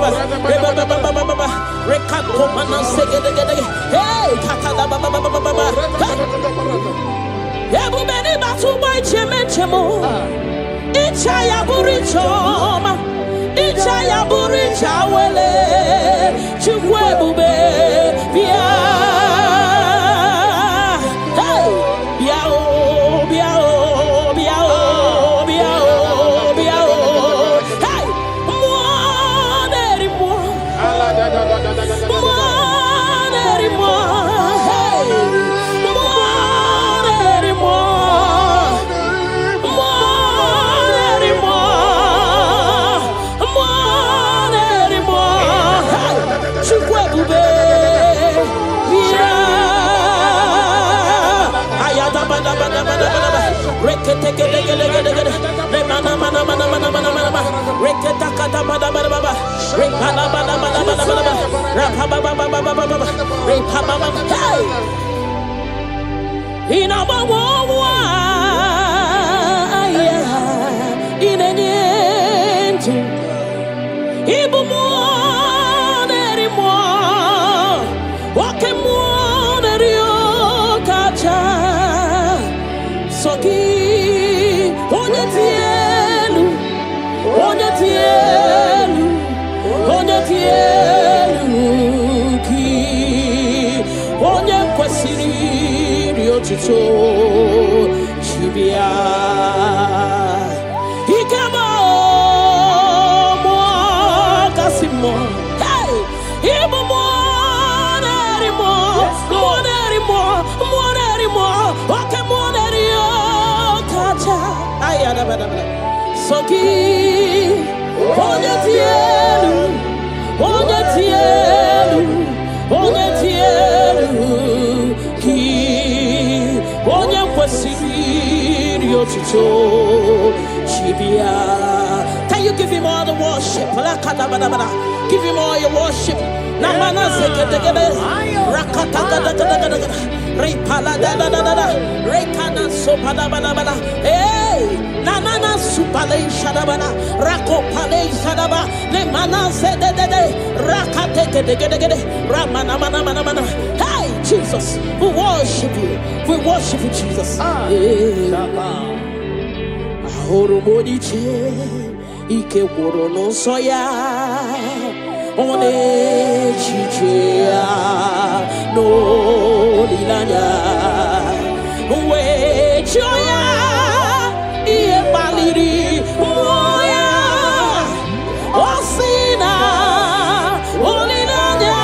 ba repa ba ba ba ba ba rekato mana se gede gede hey kata ba ba ba ba ba ba ebu beni batu boy cheme chemo icha ya buri choma icha ya buri cha Soki, Onyetielu, Onyetielu, Onyetielu, Ki, Onyekwesiri Riotuto, Chibia, Ikemo, Kasimo, hey, Ibo Soki, Onyetielu, Onyetielu, Onyetielu, Ki, Onyekwesiri Riotuto, Chibia. Can you give him all the worship? Give him all your worship. Namana sekedegede, rakatagadagadagadagada, repaladadadadada, rekana sopadabadabada. Hey, nanana supale shadabana, rakopale shadaba, nemana sededede, rakategedegedegede, ramana. Hey, Jesus, we worship you. We worship you, Jesus. Ahoromoniche, ike worono soya. One chichia no lilanya we choya iye baliri moya osina olilanya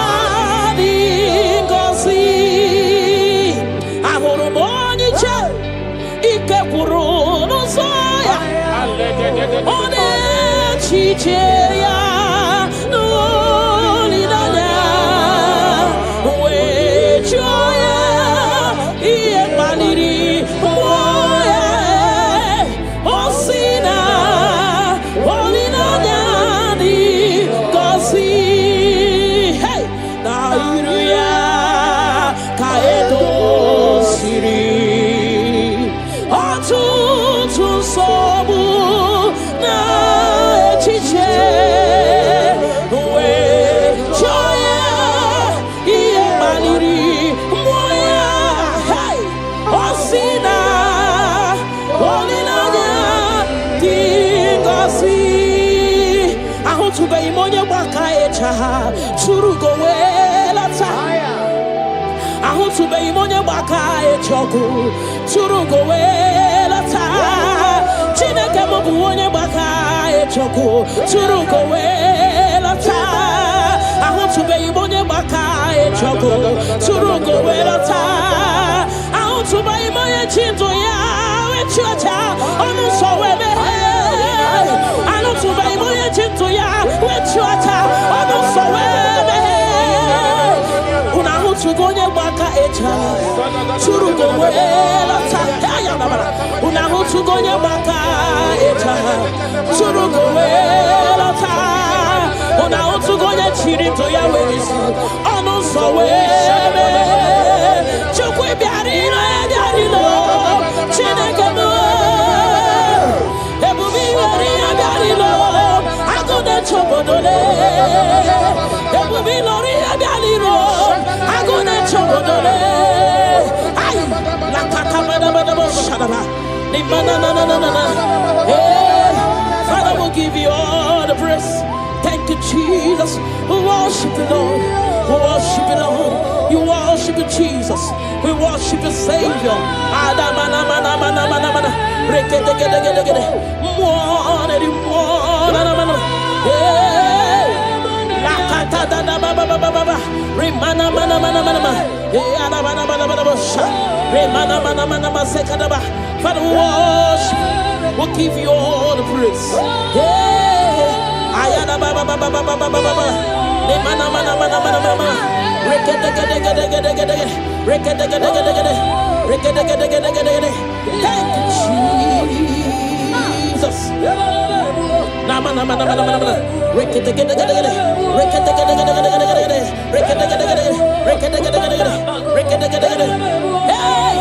dingosi ahoromoni che ike kuru no soya one chichia Churugo welata ahutube imonye baka echoku churugo welata chineke mobu onye baka echoku churugo welata ahutube imonye baka echoku churugo welata ahutube imonye chinto ya wechocha onu sowebe ahutube imonye chinto ya wechocha onu sowebe unahutugonye baka echa churugo welata unahutugonye baka echa churugo welata unahutugonye chirito ya welisi onu sowebe chukwi biarilo ediarilo chineke mo ebubi wari ediarilo agode chobodole ebubi lori ediarilo agode chobodole ay la katabada shadaba ni manana Father will give you all the praise. Thank you, Jesus. We worship you, Lord. We worship you, Lord. You worship you, Jesus. We worship you, Savior. Father, we worship. We'll give you all the praise. Ayana baba baba baba baba baba. Ne mana. Thank you, Jesus. Na mana. Hey,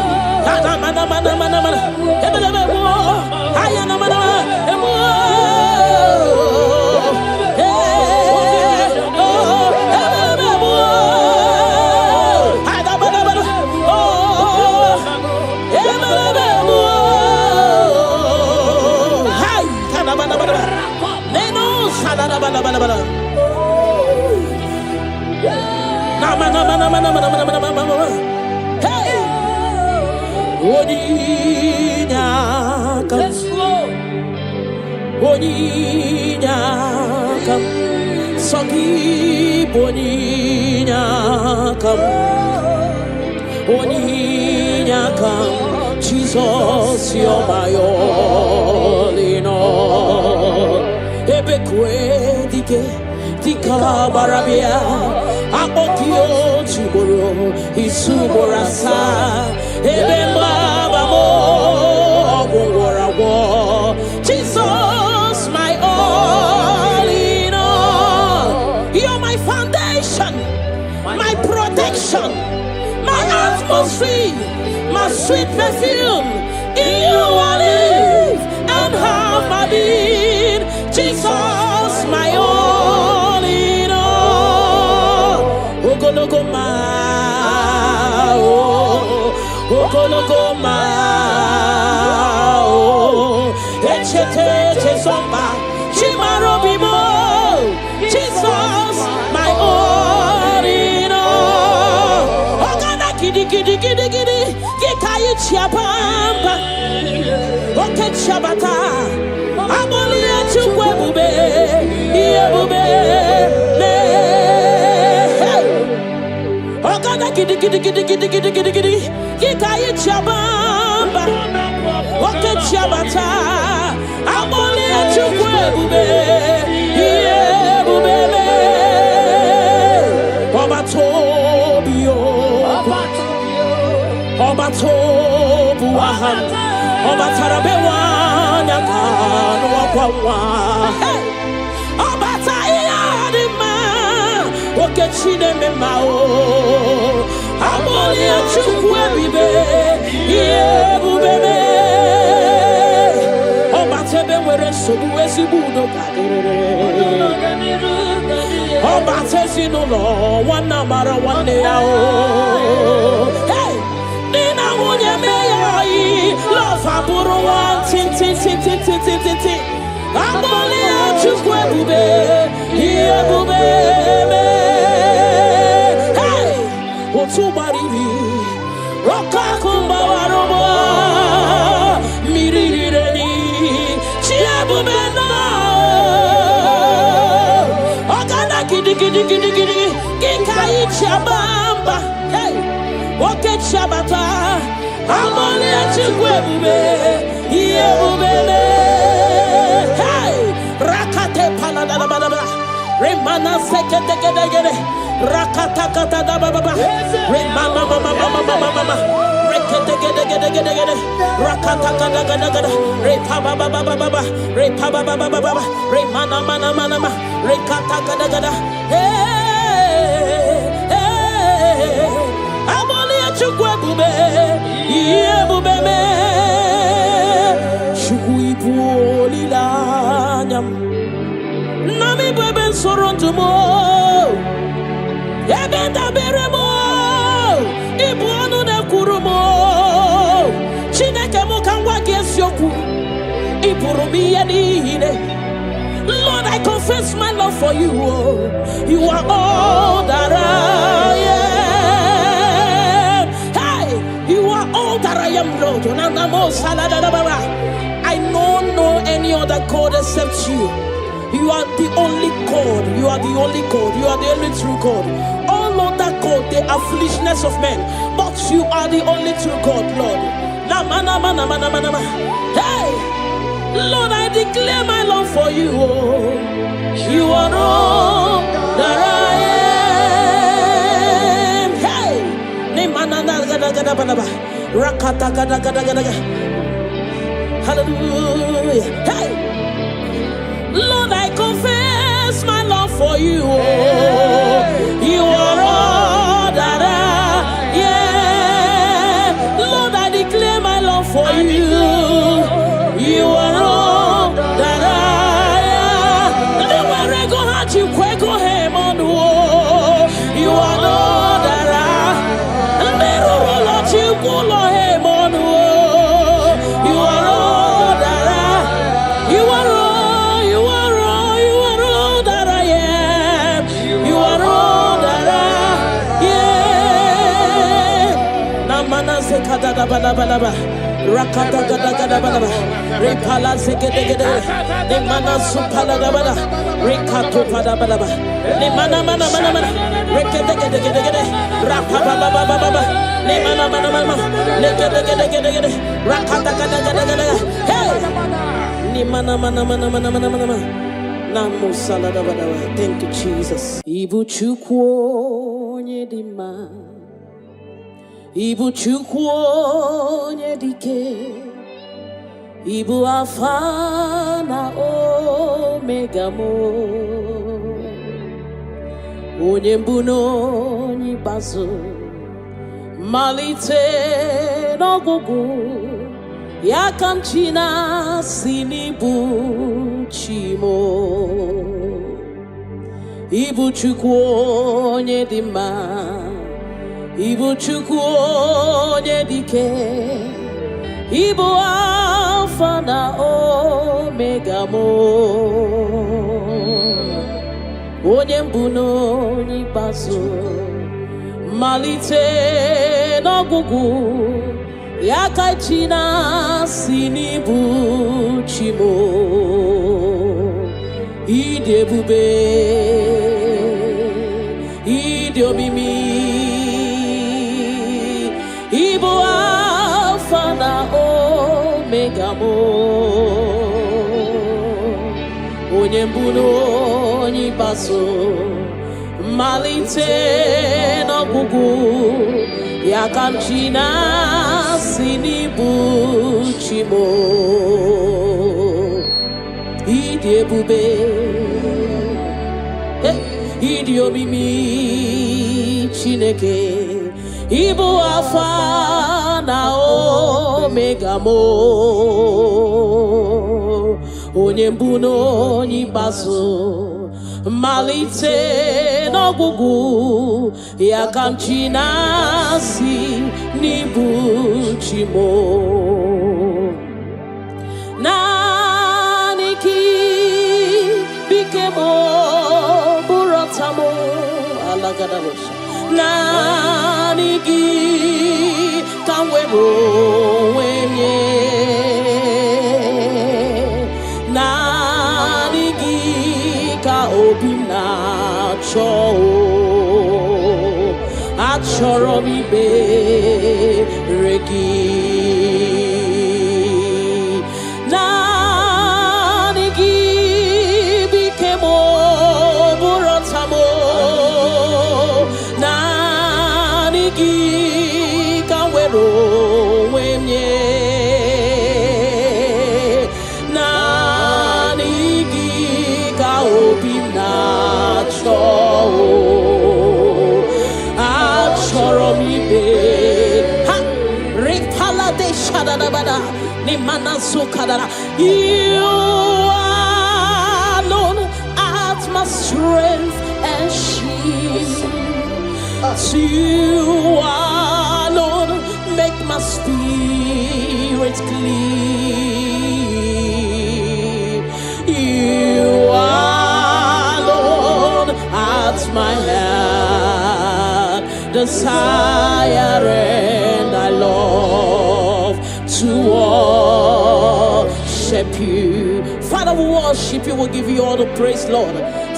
boninya kam sogi boninya kam boninya kam Jesus you're my all in all ebekwe dika barabia akokio chiboro isuborasa ebemba bamo Jesus, my all in all. You're my foundation, my protection, my atmosphere, my sweet perfume. In you I live and have my being. Jesus, my all in all. Lokogoma, Lokogoma. Jesus, my all in all. Ogana gidi Gikayi chiabamba. Oke chabata. Aboli echukwe bube. Iye bube. Ogana gidi Gikayi chiabamba. Oke chabata. Aboli echukwe bube. Iye bube. Obatobu wahan Obatarabewa nyakano wakwawa Obatayadima Okechine memao Amoli achukwe bibe Yebubebe Obatebe were sobu esibudo kadere Obatesi no lo wana mara wane yao love aburu one tin amoli achukwe bube iye bube hey otubariri roka kumba warobo mirireni chia bube no ogana gidi gikai chabamba hey oke chabata amoli achukwe bube iye bube hey rakate palada baba remana sekete gede rakata kata baba remana mama rekete gede rakata kata repa baba remana mana rekata kata hey amoli achukwe bube iye bube me chukui lanyam nami bebe sorontumo ebenda beremo ibuonu de kurumo chineke mukangwa gesioku iburumi yedine. Lord, I confess my love for you. You are all that I am. Hey, you are all that I am, Lord. I don't know any other God except you. You are the only God. You are the only God. You are the only true God. All other God, they are foolishness of men. But you are the only true God, Lord. Hey, Lord, I declare my love for you. You are all that I am. Hey, hallelujah. Hey, Lord, I confess my love for you. You are all that I am. Lord, I declare my love for you. You are all that I am. Never go hard, you kweko him on the wall. You are all that I am. Never let you go him on the wall. You are all that I am. You are all, you are all, you are all that I am. You are all that I am. Namana sekada da bala bala ba. Rakata gada gada bala ba. Repala segedegede. Le mana supala dabada. Rekato pada balaba. Le mana mana mana mana. Rekedegedegede. Rapa baba baba baba. Le mana mana mana. Legedegedegede. Rakata kada kada kada. Hey. Ni mana mana mana mana mana mana. Namo salada bada. Thank you, Jesus. Ibu chukwu nyedima. Ibu chukwu nyedike. Ibu Alpha na Omega mo. Onye mbụ n'onye ikpeazụ, malite n'ọgwụgwụ, ya ka m chi na-asị n'ibu chi mo. Ibu Chukwu onye dị mma, Ibu Chukwu onye dị ike, Ibu Alpha na Omega mo. Onye mbụ n'onye ikpeazụ, malite n'ọgwụgwụ, ya ka chi na-asị n'ibu chi mo. Ịdị ebube, ịdị omimi, Ibu Alpha na Omega mo. Onye mbụ n'onye ikpeazụ, malite n'ọgwụgwụ, ya ka m chi na-asị n'ibu chi mo. Ịdị ebube, ịdị omimi Chineke, Ibu Alpha na Omega mo. Onye mbụ n'onye ikpeazụ, malite n'ọgwụgwụ, ya ka m chi na-asị n'ibu chi mo. Naanị gị bike mo bụrụ ọta mo alagadabosha. Naanị gị ka m were onwe nye. Naanị gị ka obi m na-achọ. Achọrọ m ikpere gị. Naanị gị bike mo bụrụ ọta mo. Naanị gị ka m were onwe m nye. Naanị gị ka obi m na-achọ. Achọrọ m ibe ha ripala de shadadabada ni mana zukadara. You alone art my strength and shield. You alone make my spirit clean. You alone art my heart desire, and I love to worship you. Father, we worship you. We'll give you all the praise, Lord.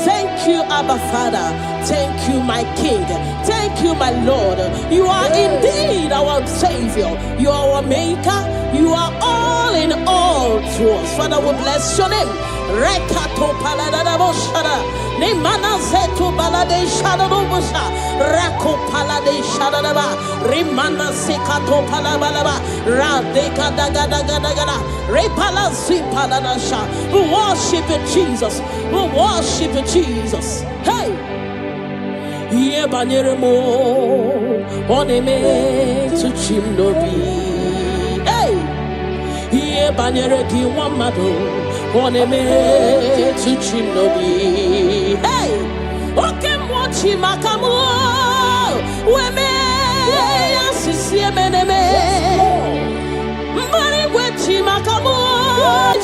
Thank you, Abba Father. Thank you, my King. Thank you, my Lord. You are indeed our Savior. You are our Maker. You are all in all to us. Father, we bless your name. Rekato paladadaboshada. Nemana zeto balade shadadobosha. Rako palade shadadaba. Rimana sekato palabalaba. Radeka dagadagada. Repala zipaladasha. We worship you, Jesus. We worship you, Jesus. Hey! Iye banyere mo oneme to chimnobi. Hey! Iye banyere ki wamado oneme to chimnobi. Hey! Oke mwachi makamu weme asisi emeneme. Mbari wechi makamu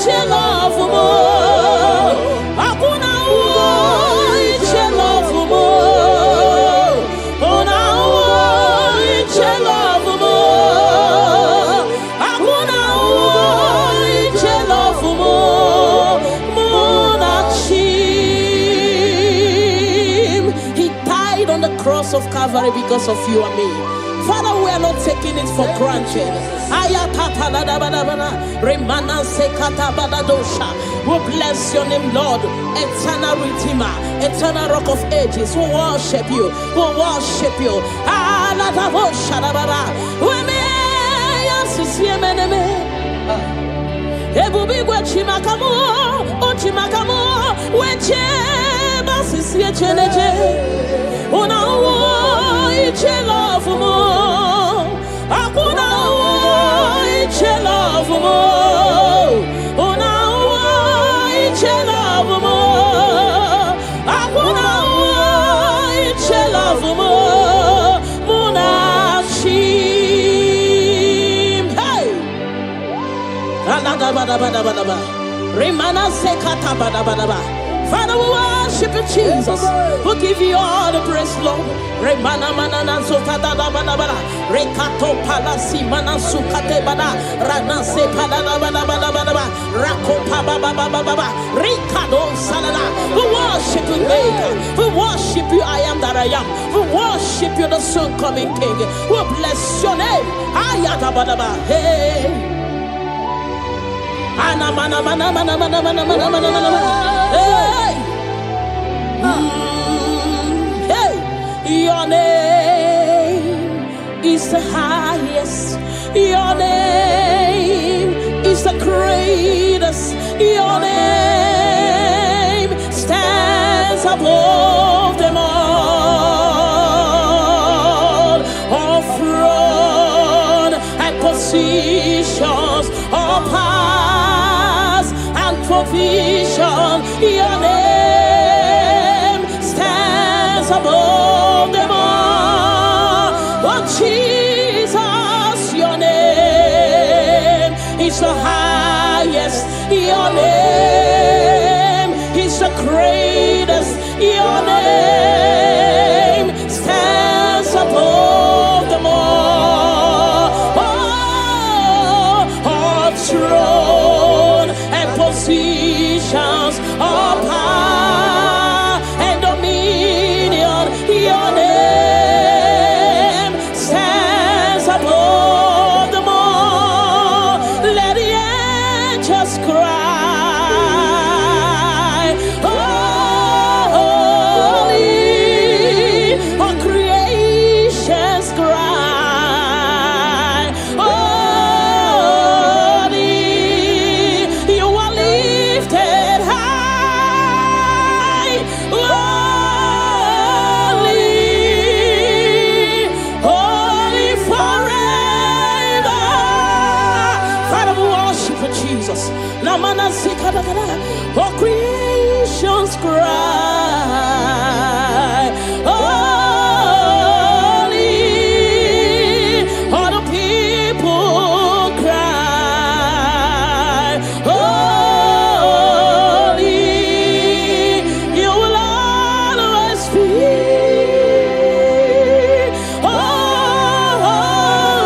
chelofu mo. Akuna o chelofu mo. Love more. I wanna Calvary because of you and me. Father, we are not taking it for granted. We bless your name, Lord. Eternal Redeemer, eternal Rock of Ages. We worship you. We worship you. Father, we worship you, Jesus. We give you all the praise, Lord. Remana manana zota da bada bada. Rekato palasi mana sukate bada. Rana se bada bada bada bada. Rako pa baba baba baba. Rikado salada. We worship you, Maker. We worship you, I am that I am. We worship you, the soon coming King. We bless your name. Ayata bada bada. Hey. Ana mana mana mana mana mana mana mana mana. Hey. Hey. Your name is the highest. Your name is the greatest. Your name stands above them all. All throne and positions, all powers and provision. Your name stands above them all. Oh Jesus, your name is the highest. Your name is the greatest. Your name stands above them all. Oh, all throne and positions, all power and dominion. Your name stands above them all. Let the angels cry, holy. All creations cry, holy. You are lifted high, holy, holy forever. Father, we worship you, Jesus. Namana zikadagada. All creations cry, holy. All the people cry, holy. You will always be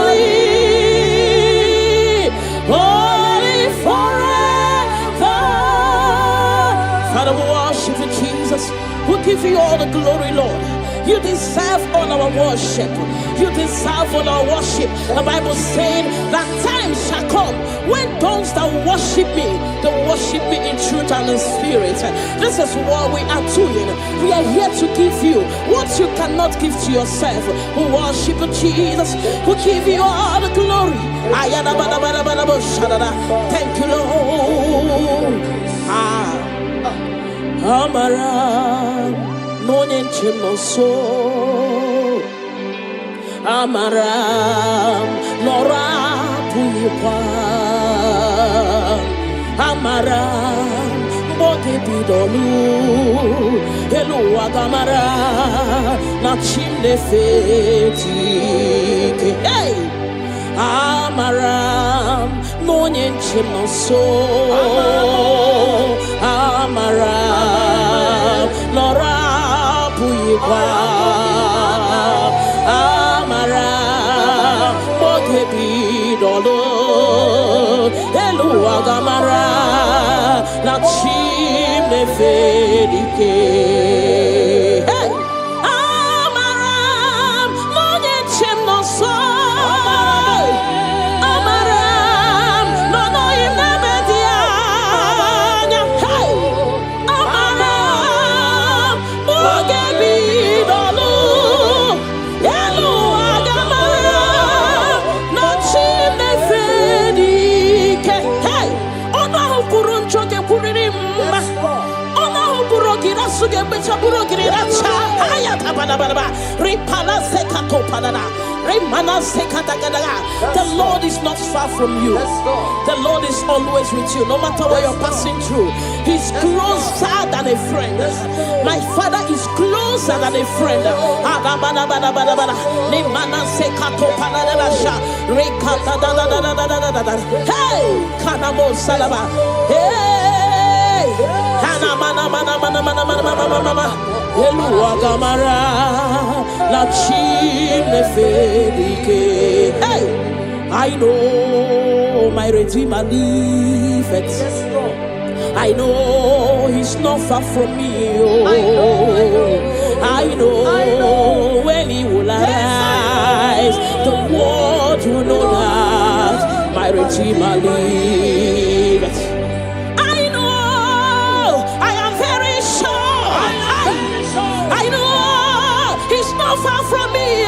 holy, holy forever. Father, we worship you, Jesus. We give you all the glory, Lord. You deserve all our worship. You deserve all our worship. The Bible said that time shall come when those that worship me, they worship me in truth and in spirit. This is what we are doing. We are here to give you what you cannot give to yourself. We worship you, Jesus. We give you all the glory. Thank you, Lord. Amara, no name so. Amara, Nora Puipa. Amara, Bote Pidolu. Hello, Agamara, Nachim de Feti. Hey! Amara, no name so. Amara, Nora Puipa. Amara, Botebi Dolo, Elu Agamara, Nachim de Fedike. Hey! Amara, The Lord is not far from you. The Lord is always with you, no matter what you're passing through. He's closer than a friend. My Father is closer than a friend. Hey, Kanamo Salaba. Hey, hey, I know my Redeemer liveth. I know He's not far from me. I know when He will arise, the world will know that my Redeemer liveth. Far from me,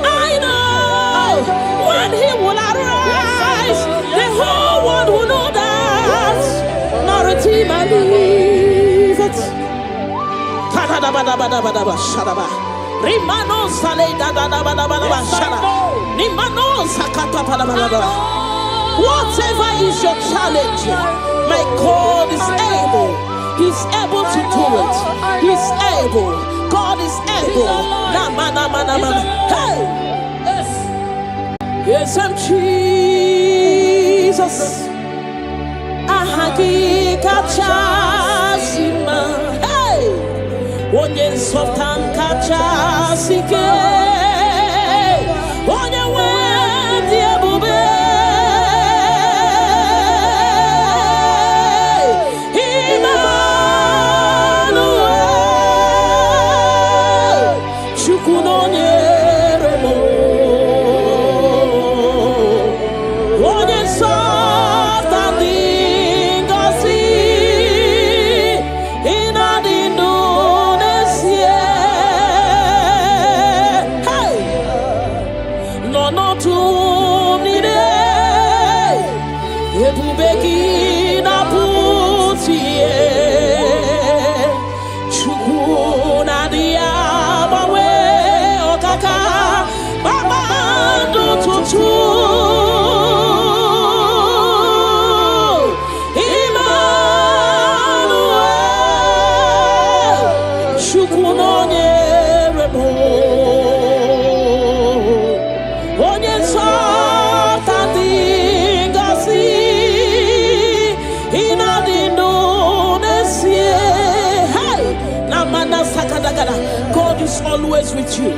I know when He will arise, the whole world will know that my Redeemer liveth. Whatever is your challenge, my God is able. He's able to do it. He's able. God is able. Hey! Yes, I'm Jesus. Ahakika chasima. Hey! Onye sotan kachasike. Onye wendi ebube. God is always with you.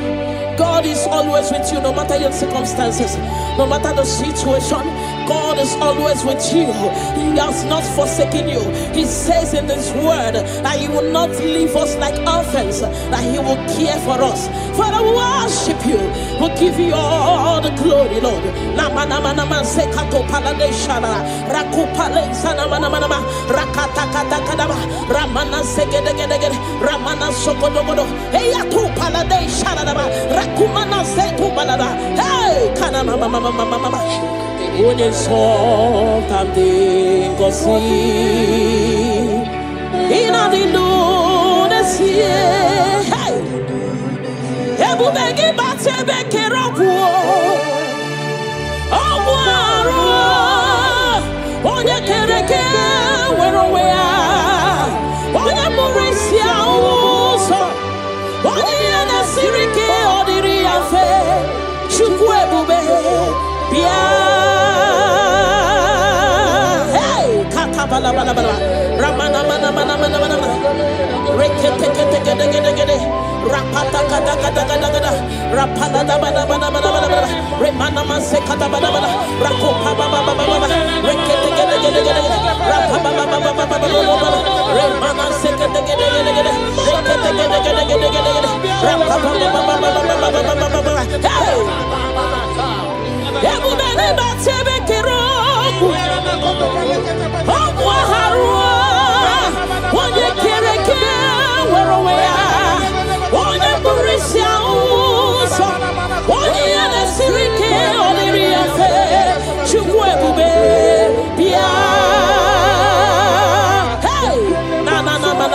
God is always with you, no matter your circumstances, no matter the situation. God is always with you. He has not forsaken you. He says in His word that He will not leave us like orphans, that He will care for us. Father, we worship you. We'll give you all the glory, Lord. Onye something go see in a Indonesia. Hey, Ebu begi bate beke rapu. Obuaro, onye kereke werowea, onye murisia uso, onye na sirike odiri afe, chukwu ebube bia. Ramana mana mana mana mana mana. Rekete kete kete kete kete. Rapata kata kata kata kata. Rapata da bana bana bana bana bana. Remana manse kata bana bana. Rakopa baba baba baba. Rekete kete kete kete kete. Rapa baba baba baba baba. Remana se kete kete kete kete. Rekete kete kete kete kete. Rapa baba baba baba baba baba. Hey! Ebu bene batebe kero. Onye kereke werowea, onye burisia uso, onye nesirike oniri afe, chukwu ebube bia. Hey, na na na na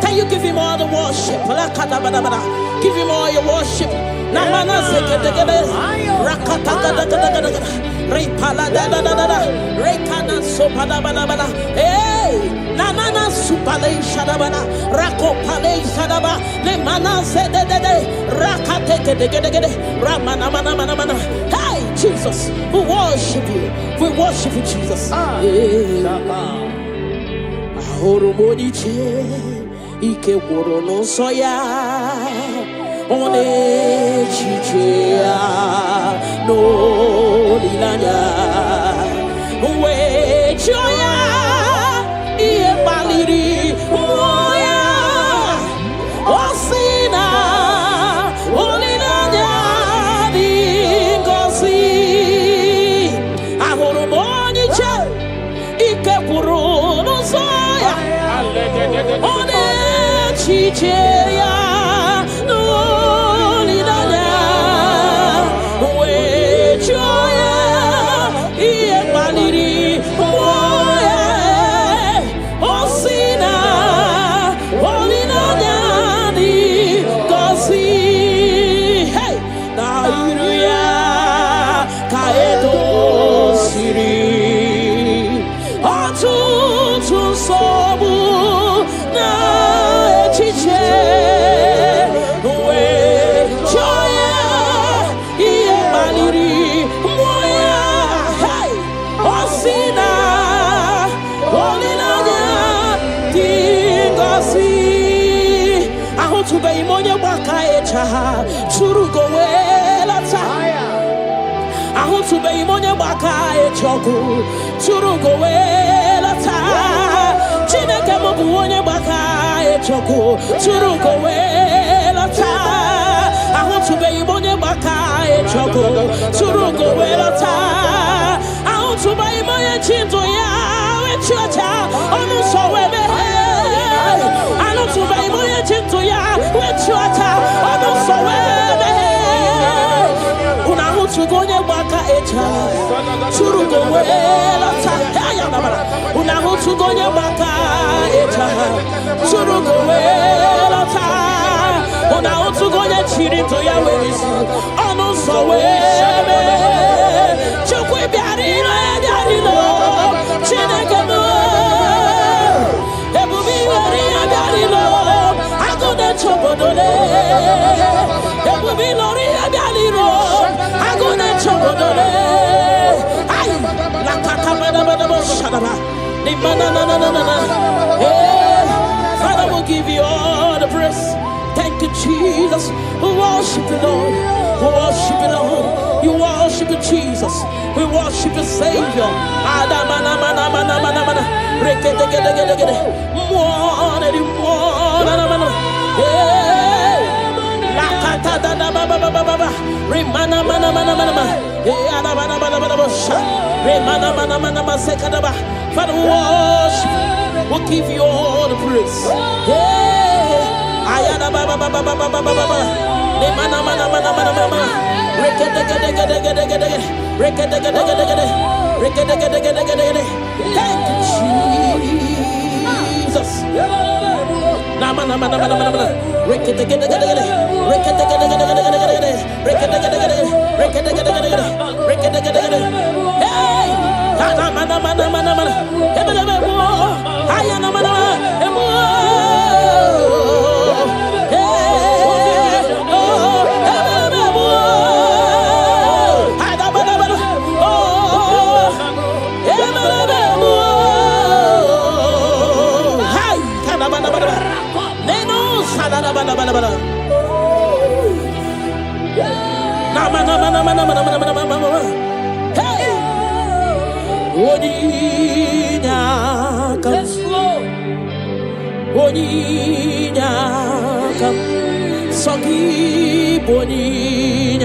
Can you give him all the worship? Give him all your worship. Hey, Jesus, we worship you. We worship you, Jesus. Ahoromoniche ike woro no soya one chichia no lilanya we joya iye baliri moya osina olilanya dingosi ahoromoniche ike woro no soya one chichia no lilanya we joya iye baliri moya osina olilanya di gosi hey na iruya kaedo siri otutu sobu na chiche we joya iye baliri moya hey osina olilanya dingosi ahotube imonye baka echa churugo welata ahotube imonye baka echoku churugo welata chineke mobu onye baka echoku churugo welata ahotube imonye baka echoku churugo welata ahotube imonye chinto ya wechocha onu sowebe ahotube imonye chinto ya wechocha onu sowebe una ahotube onye baka echa churugo welata una ahotube onye baka echa churugo welata una ahotube onye chirinto ya wezi onu sowebe chukwu biarilo Chodole. Ebu bilori abialiro. Agone Chodole. Ay, la katabada shadaba. Ni manana. Father, will give you all the praise. Thank you, Jesus. We worship you, Lord. We worship you, Lord. You worship you, Jesus. We worship you, Savior. Father, we worship. We'll give you all the praise. Ayana baba baba baba baba. Ne mana. Thank you, Jesus. Na mana. Hey, mana. Ayana mana. Boninyakam, Sogi Boninyakam,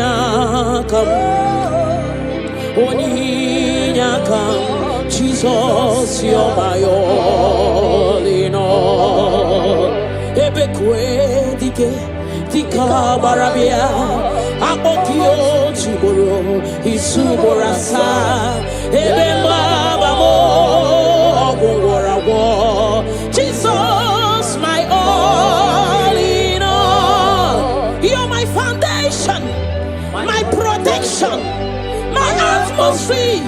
Jesus, you're my all in all. Ebekwe dike, dika barabia, akokio chiboro, isuborasa, ebemba bamo, ogwarawo, Jesus, my all in all. You're my foundation, my protection, my atmosphere,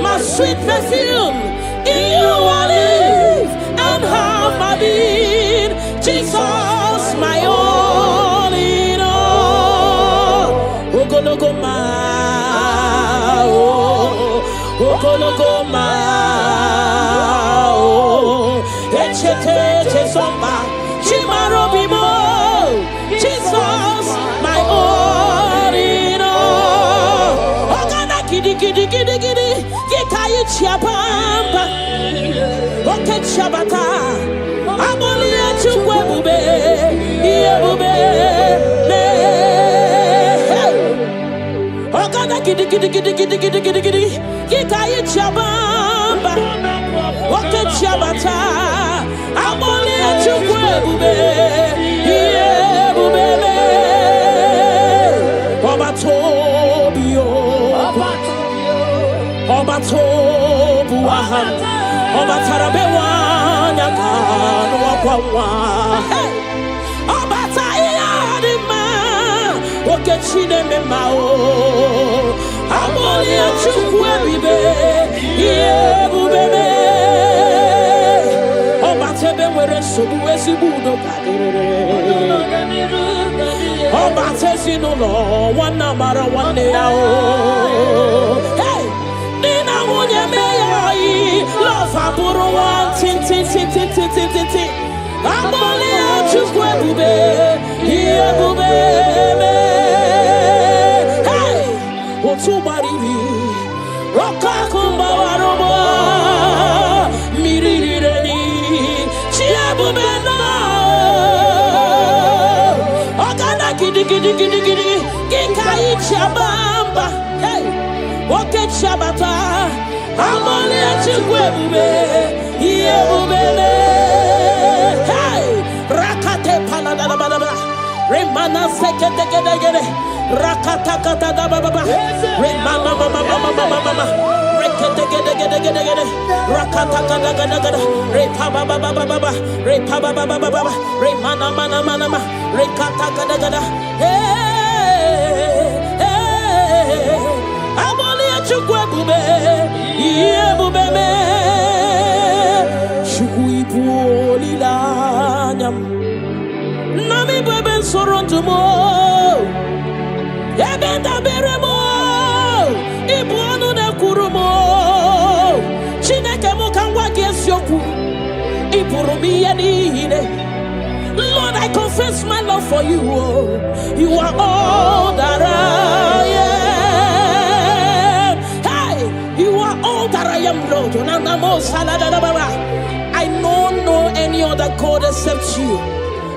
my sweet perfume. In you I live and have my being. Jesus, my all in all. Lokogoma, Lokogoma, Echete somba, Chimarobimo. Jesus, my all in all. Ogana kidi, Yekayi chiapamba, Oke chabata, Amolia chukwe Yebube, Ogana kidi, Yekayi chiapamba, Oke chabata, Amolia chukwe Yebube, Obatobuahan, Obatarabewan, Yakan, Wakwa, Obatayadima, Okechine Memao, Amolia Chukwebibe, Yebube, Obatebe were Subuesibudo, Obatesino, one number one day. Hey! Nina Munya Mei, love Aburo one, tin. Amolia Chukwe, here Bube. Hey! Otubari, Rokakumba Waroba, Miri, Chiabubena. Ogana Gidi, Gikai Chabamba. Hey! Oke Shabata, Amolia Chukwe, Yebube, hey, Rakate Paladababa, Remana Sekete, Rakata Baba, Remana Mama, Rekete, Rakata Repaba, Remana Mana, Rekata, hey. Amolia chukwe bube, iye bube me. Chukui poli la nyam, nami bebe men surround mo. Ebenda beremo. Ibuanu ne kurumo. Chineke mo kangwa gesyoku. Ipurumi yenine. Lord, I confess my love for you. You are all that I am. Hey, you are all that I am, Lord. I don't know any other God except you.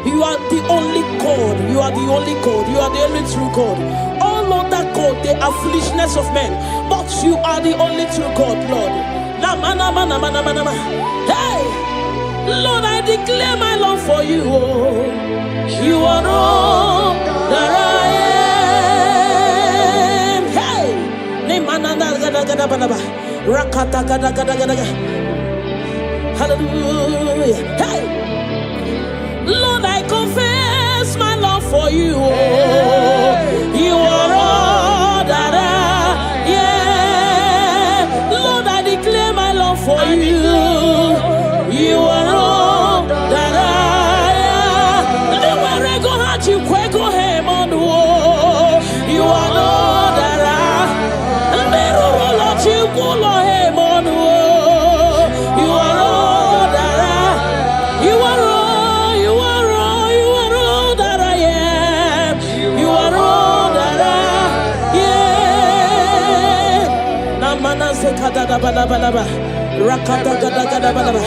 You are the only God. You are the only God. You are the only true God. All other God, they are foolishness of men. But you are the only true God, Lord. Hey, Lord, I declare my love for you. You are all that I am. Hey, hallelujah. Hey, Lord, I confess my love for you. You are all that I am. Lord, I declare my love for you. You are all that I am. You are all that I am. You are all that I am. You are all that I am. You are all that I am. Namana sekada balaba. Rakata gada gada balaba.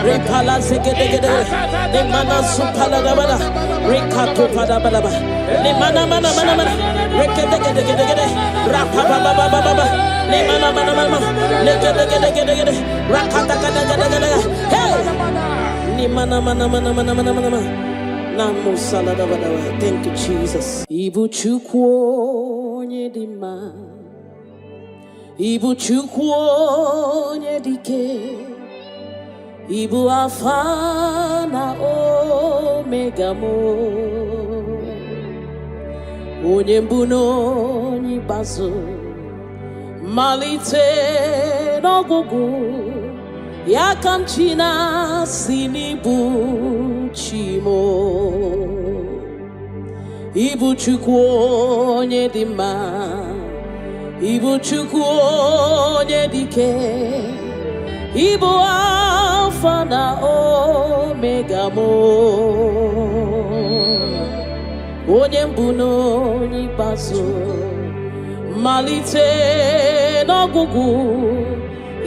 Repala segede gede. Nemana supala balaba. Rekato pada balaba. Nemana mana. Rekede gede gede. Rapapa baba baba. Nemana mana. Legede gede. Rakata gada gada. Hey. Nemana mana. Namo salada balaba. Thank you, Jesus. Ibu chukwo nyedima. Ibu chukwu onye dike, Ibu Alpha na Omega mo, onye mbụ na onye ikpeazụ, malite n'ọgwụgwụ, ya ka m chi na-asị n'ibu chi mo. Ibu chukwu onye dị mma, Ibu chukwu onye dike, Ibu Alpha na Omega mo, onye mbụ na onye ikpeazụ, malite n'ọgwụgwụ,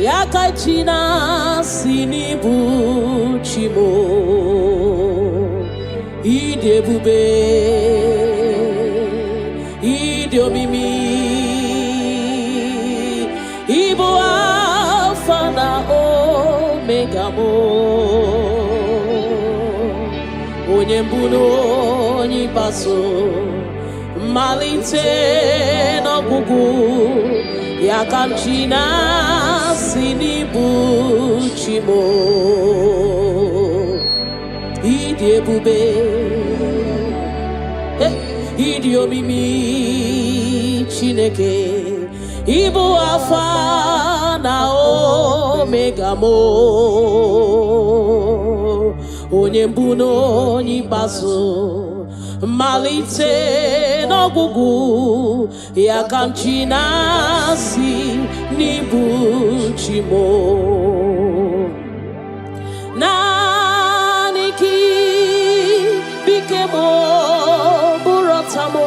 ya ka chi na-asị n'ibu chi mo. Ịdị ebube, ịdị omimi, Ibu Alpha na Omega mo, onye mbụ na onye ikpeazụ, malite n'ọgwụgwụ, ya ka m chi na-asị n'ibu chi mo. Ịdị ebube, ịdị omimi Chineke, Ibu Alpha na Omega mo, onye mbụ na onye ikpeazụ, malite n'ọgwụgwụ, ya ka m chi na-asị n'ibu chi mo. Naanị gị bike mo bụrụ ọta mo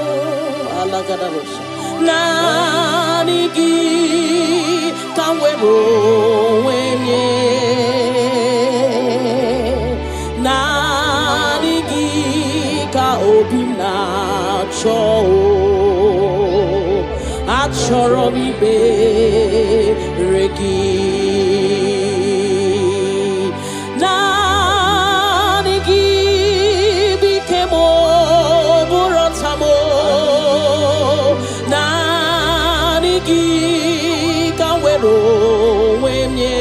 alagadabosha. Naanị gị ka m were onwe m nye. Naanị gị ka obi m na-achọ. Achọrọ m ikpere gị. Naanị gị bike m bụrụ ọta m. Naanị gị ka m were onwe m nye.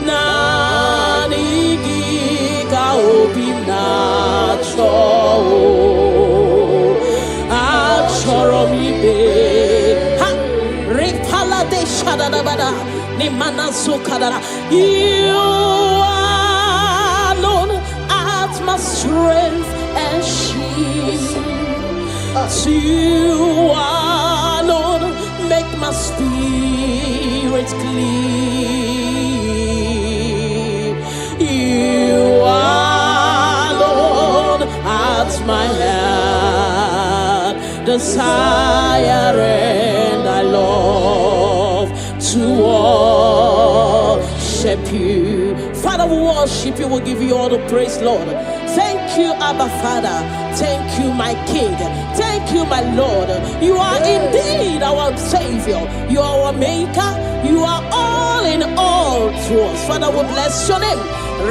Naanị gị ka obi m na-achọ. Achọrọ m ikpe ha ripala de shadadabada ni mana sukadara. You alone at my my strength and shield. To you alone make my spirit clean. You alone at my heart desire, and I love to worship you. Father, we worship you. We'll give you all the praise, Lord. Thank you, Abba Father. Thank you, my King. Thank you, my Lord. You are indeed our Savior. You are our Maker. You are all in all to us. Father, we bless your name.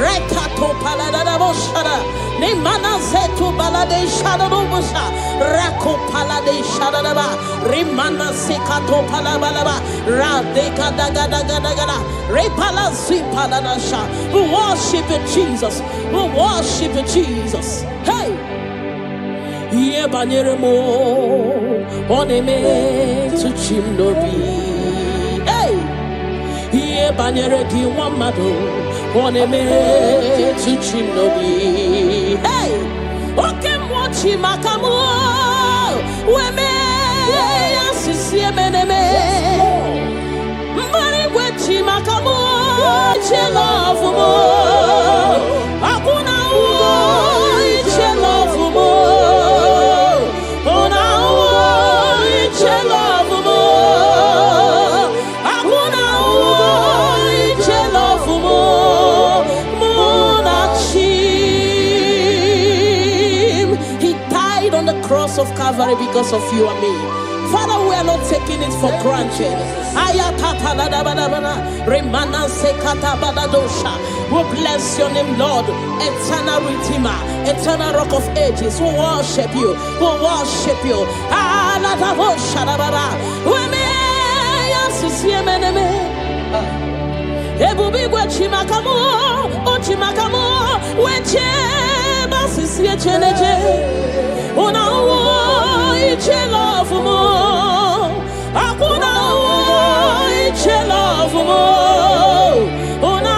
Rekato paladabo shada. Nemana zetu balade shada robusha. Rako palade shada daba. Rimana sekato palabalaba. Radeka daga daga daga. Repala zipaladasha. We worship you, Jesus. We worship you, Jesus. Hey! Ye banyeremo oneme to chimnobi. Hey! Ye banyere ki wamado oneme to chimnobi. Hey! Oke mochi makamu weme asisi meneme. Mbari wechi makamu chelofumo. Akuna chelofumo. Cross of Calvary because of you and me. Father, we are not taking it for granted. We bless your name, Lord. Eternal Redeemer, eternal Rock of Ages. We worship you. We worship you. Una iche love mo, akuna iche love mo. Una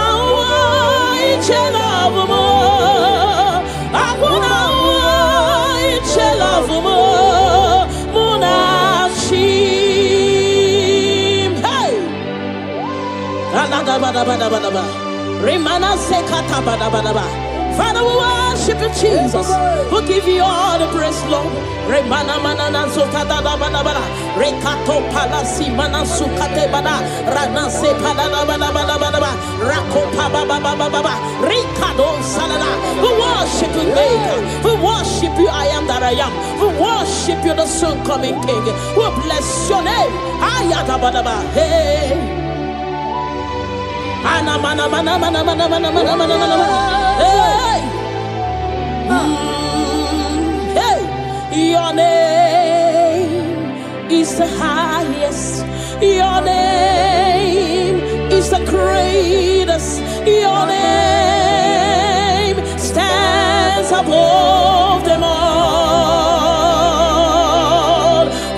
iche love mo, akuna iche love mo. Muna chim, hey. Alada bada bada bada ba, remana sekata bada bada ba. Father, we worship you, Jesus. We give you all the praise, Lord. Remana manana zokata da bana bana. Rekato palasi mana sukate bana. Rana se palana bana bana bana bana. Rako pa ba ba ba ba ba ba. Rikado salada. We worship you, Maker. We worship you, I am that I am. We worship you, the soon coming King. We bless your name. Ayata bana ba. Hey. Ana mana mana mana mana mana mana mana mana. Hey. Hey. Your name is the highest. Your name is the greatest. Your name stands above them all.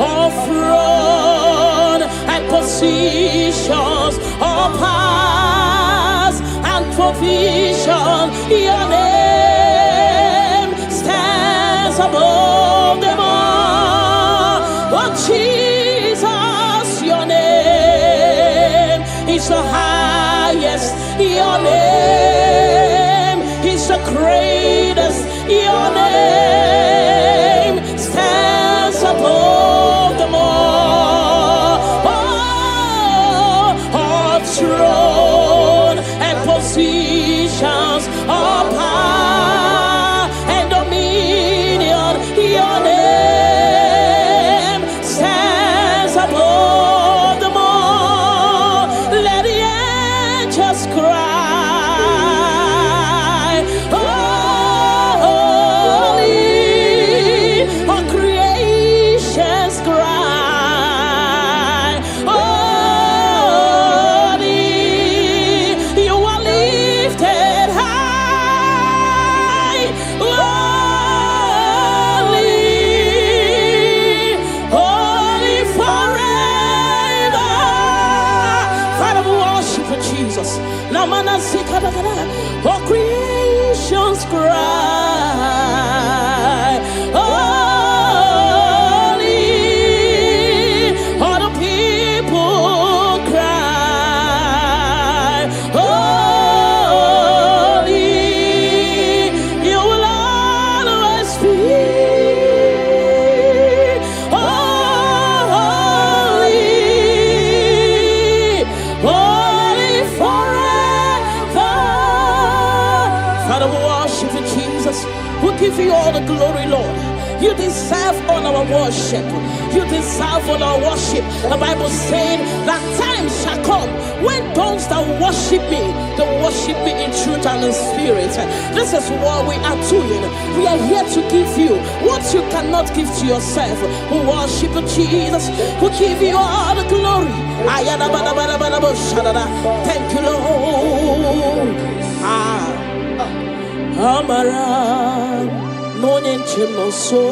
All throne and positions, all powers and provision. Your name stands above them all. Oh Jesus, your name is the highest. Your name is the greatest. Your name stands above them all. Oh, all throne and positions, all power and dominion. Your name stands above them all. Let the angels cry. Oh, oh, you all the glory, Lord. You deserve all our worship. You deserve all our worship. The Bible saying that time shall come when those that worship me, they worship me in truth and in spirit. This is what we are doing. We are here to give you what you cannot give to yourself. We worship Jesus. We give you all the glory. Thank you, Lord. Amara no nyenchemo so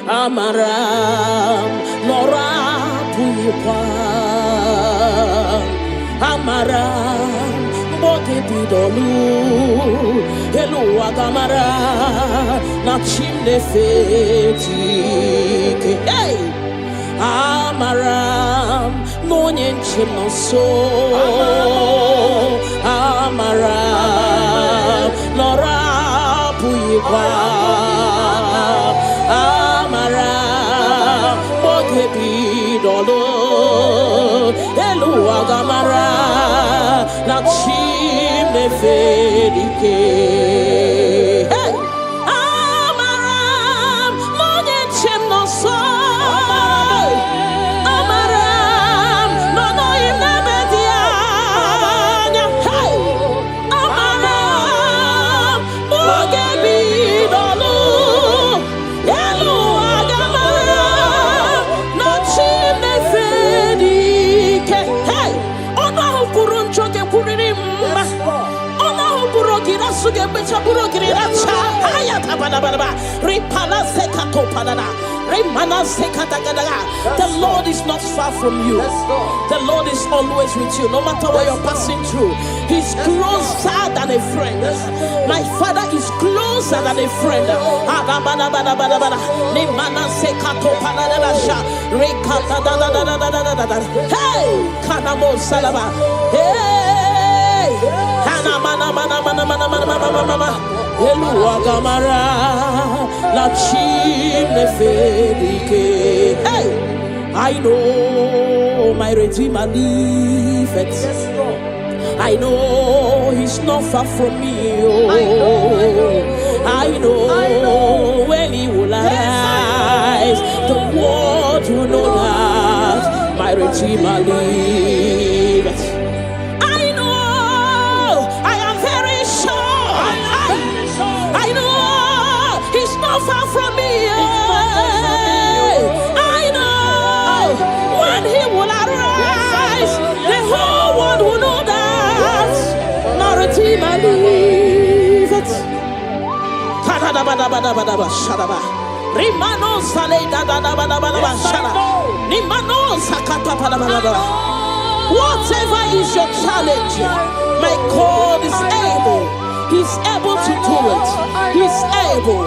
Amara nora puipa Amara bote bidolu Elu agamara na chimne feti Hey Amara no nyenchemo so Amara nora puipa Amara bogebi dolo elu agamara na chime fedike hey Amara monye chemno so Amara no inebedia hey Amara bogebi dolo elu agamara na chime fedike hey ona hukuru nchoke kuririmba ona hukuru kirasuge becha buru kiriracha haya tabanaba ripala sekato panana remana sekatagadaga. The Lord is not far from you. The Lord is always with you, no matter what you're passing through. He's closer than a friend. My Father is closer than a friend. Hey, Kanamo Salaba. Hey, Elua Gamara, La Chimne Fedike. Hey, I know my Redeemer liveth. I know he's not far from me. Oh, I know when he will arise, the world will know that my Redeemer liveth. I know, I am very sure. I know he's not far from me. I know when he will arise, the whole world will know that. Redeemer liveth. Kadabadabadabadaba shadaba. Rimano sale dadabadabadaba shadaba. Nimano sakata padabadaba. Whatever is your challenge, my God is able. He's able to do it. He's able.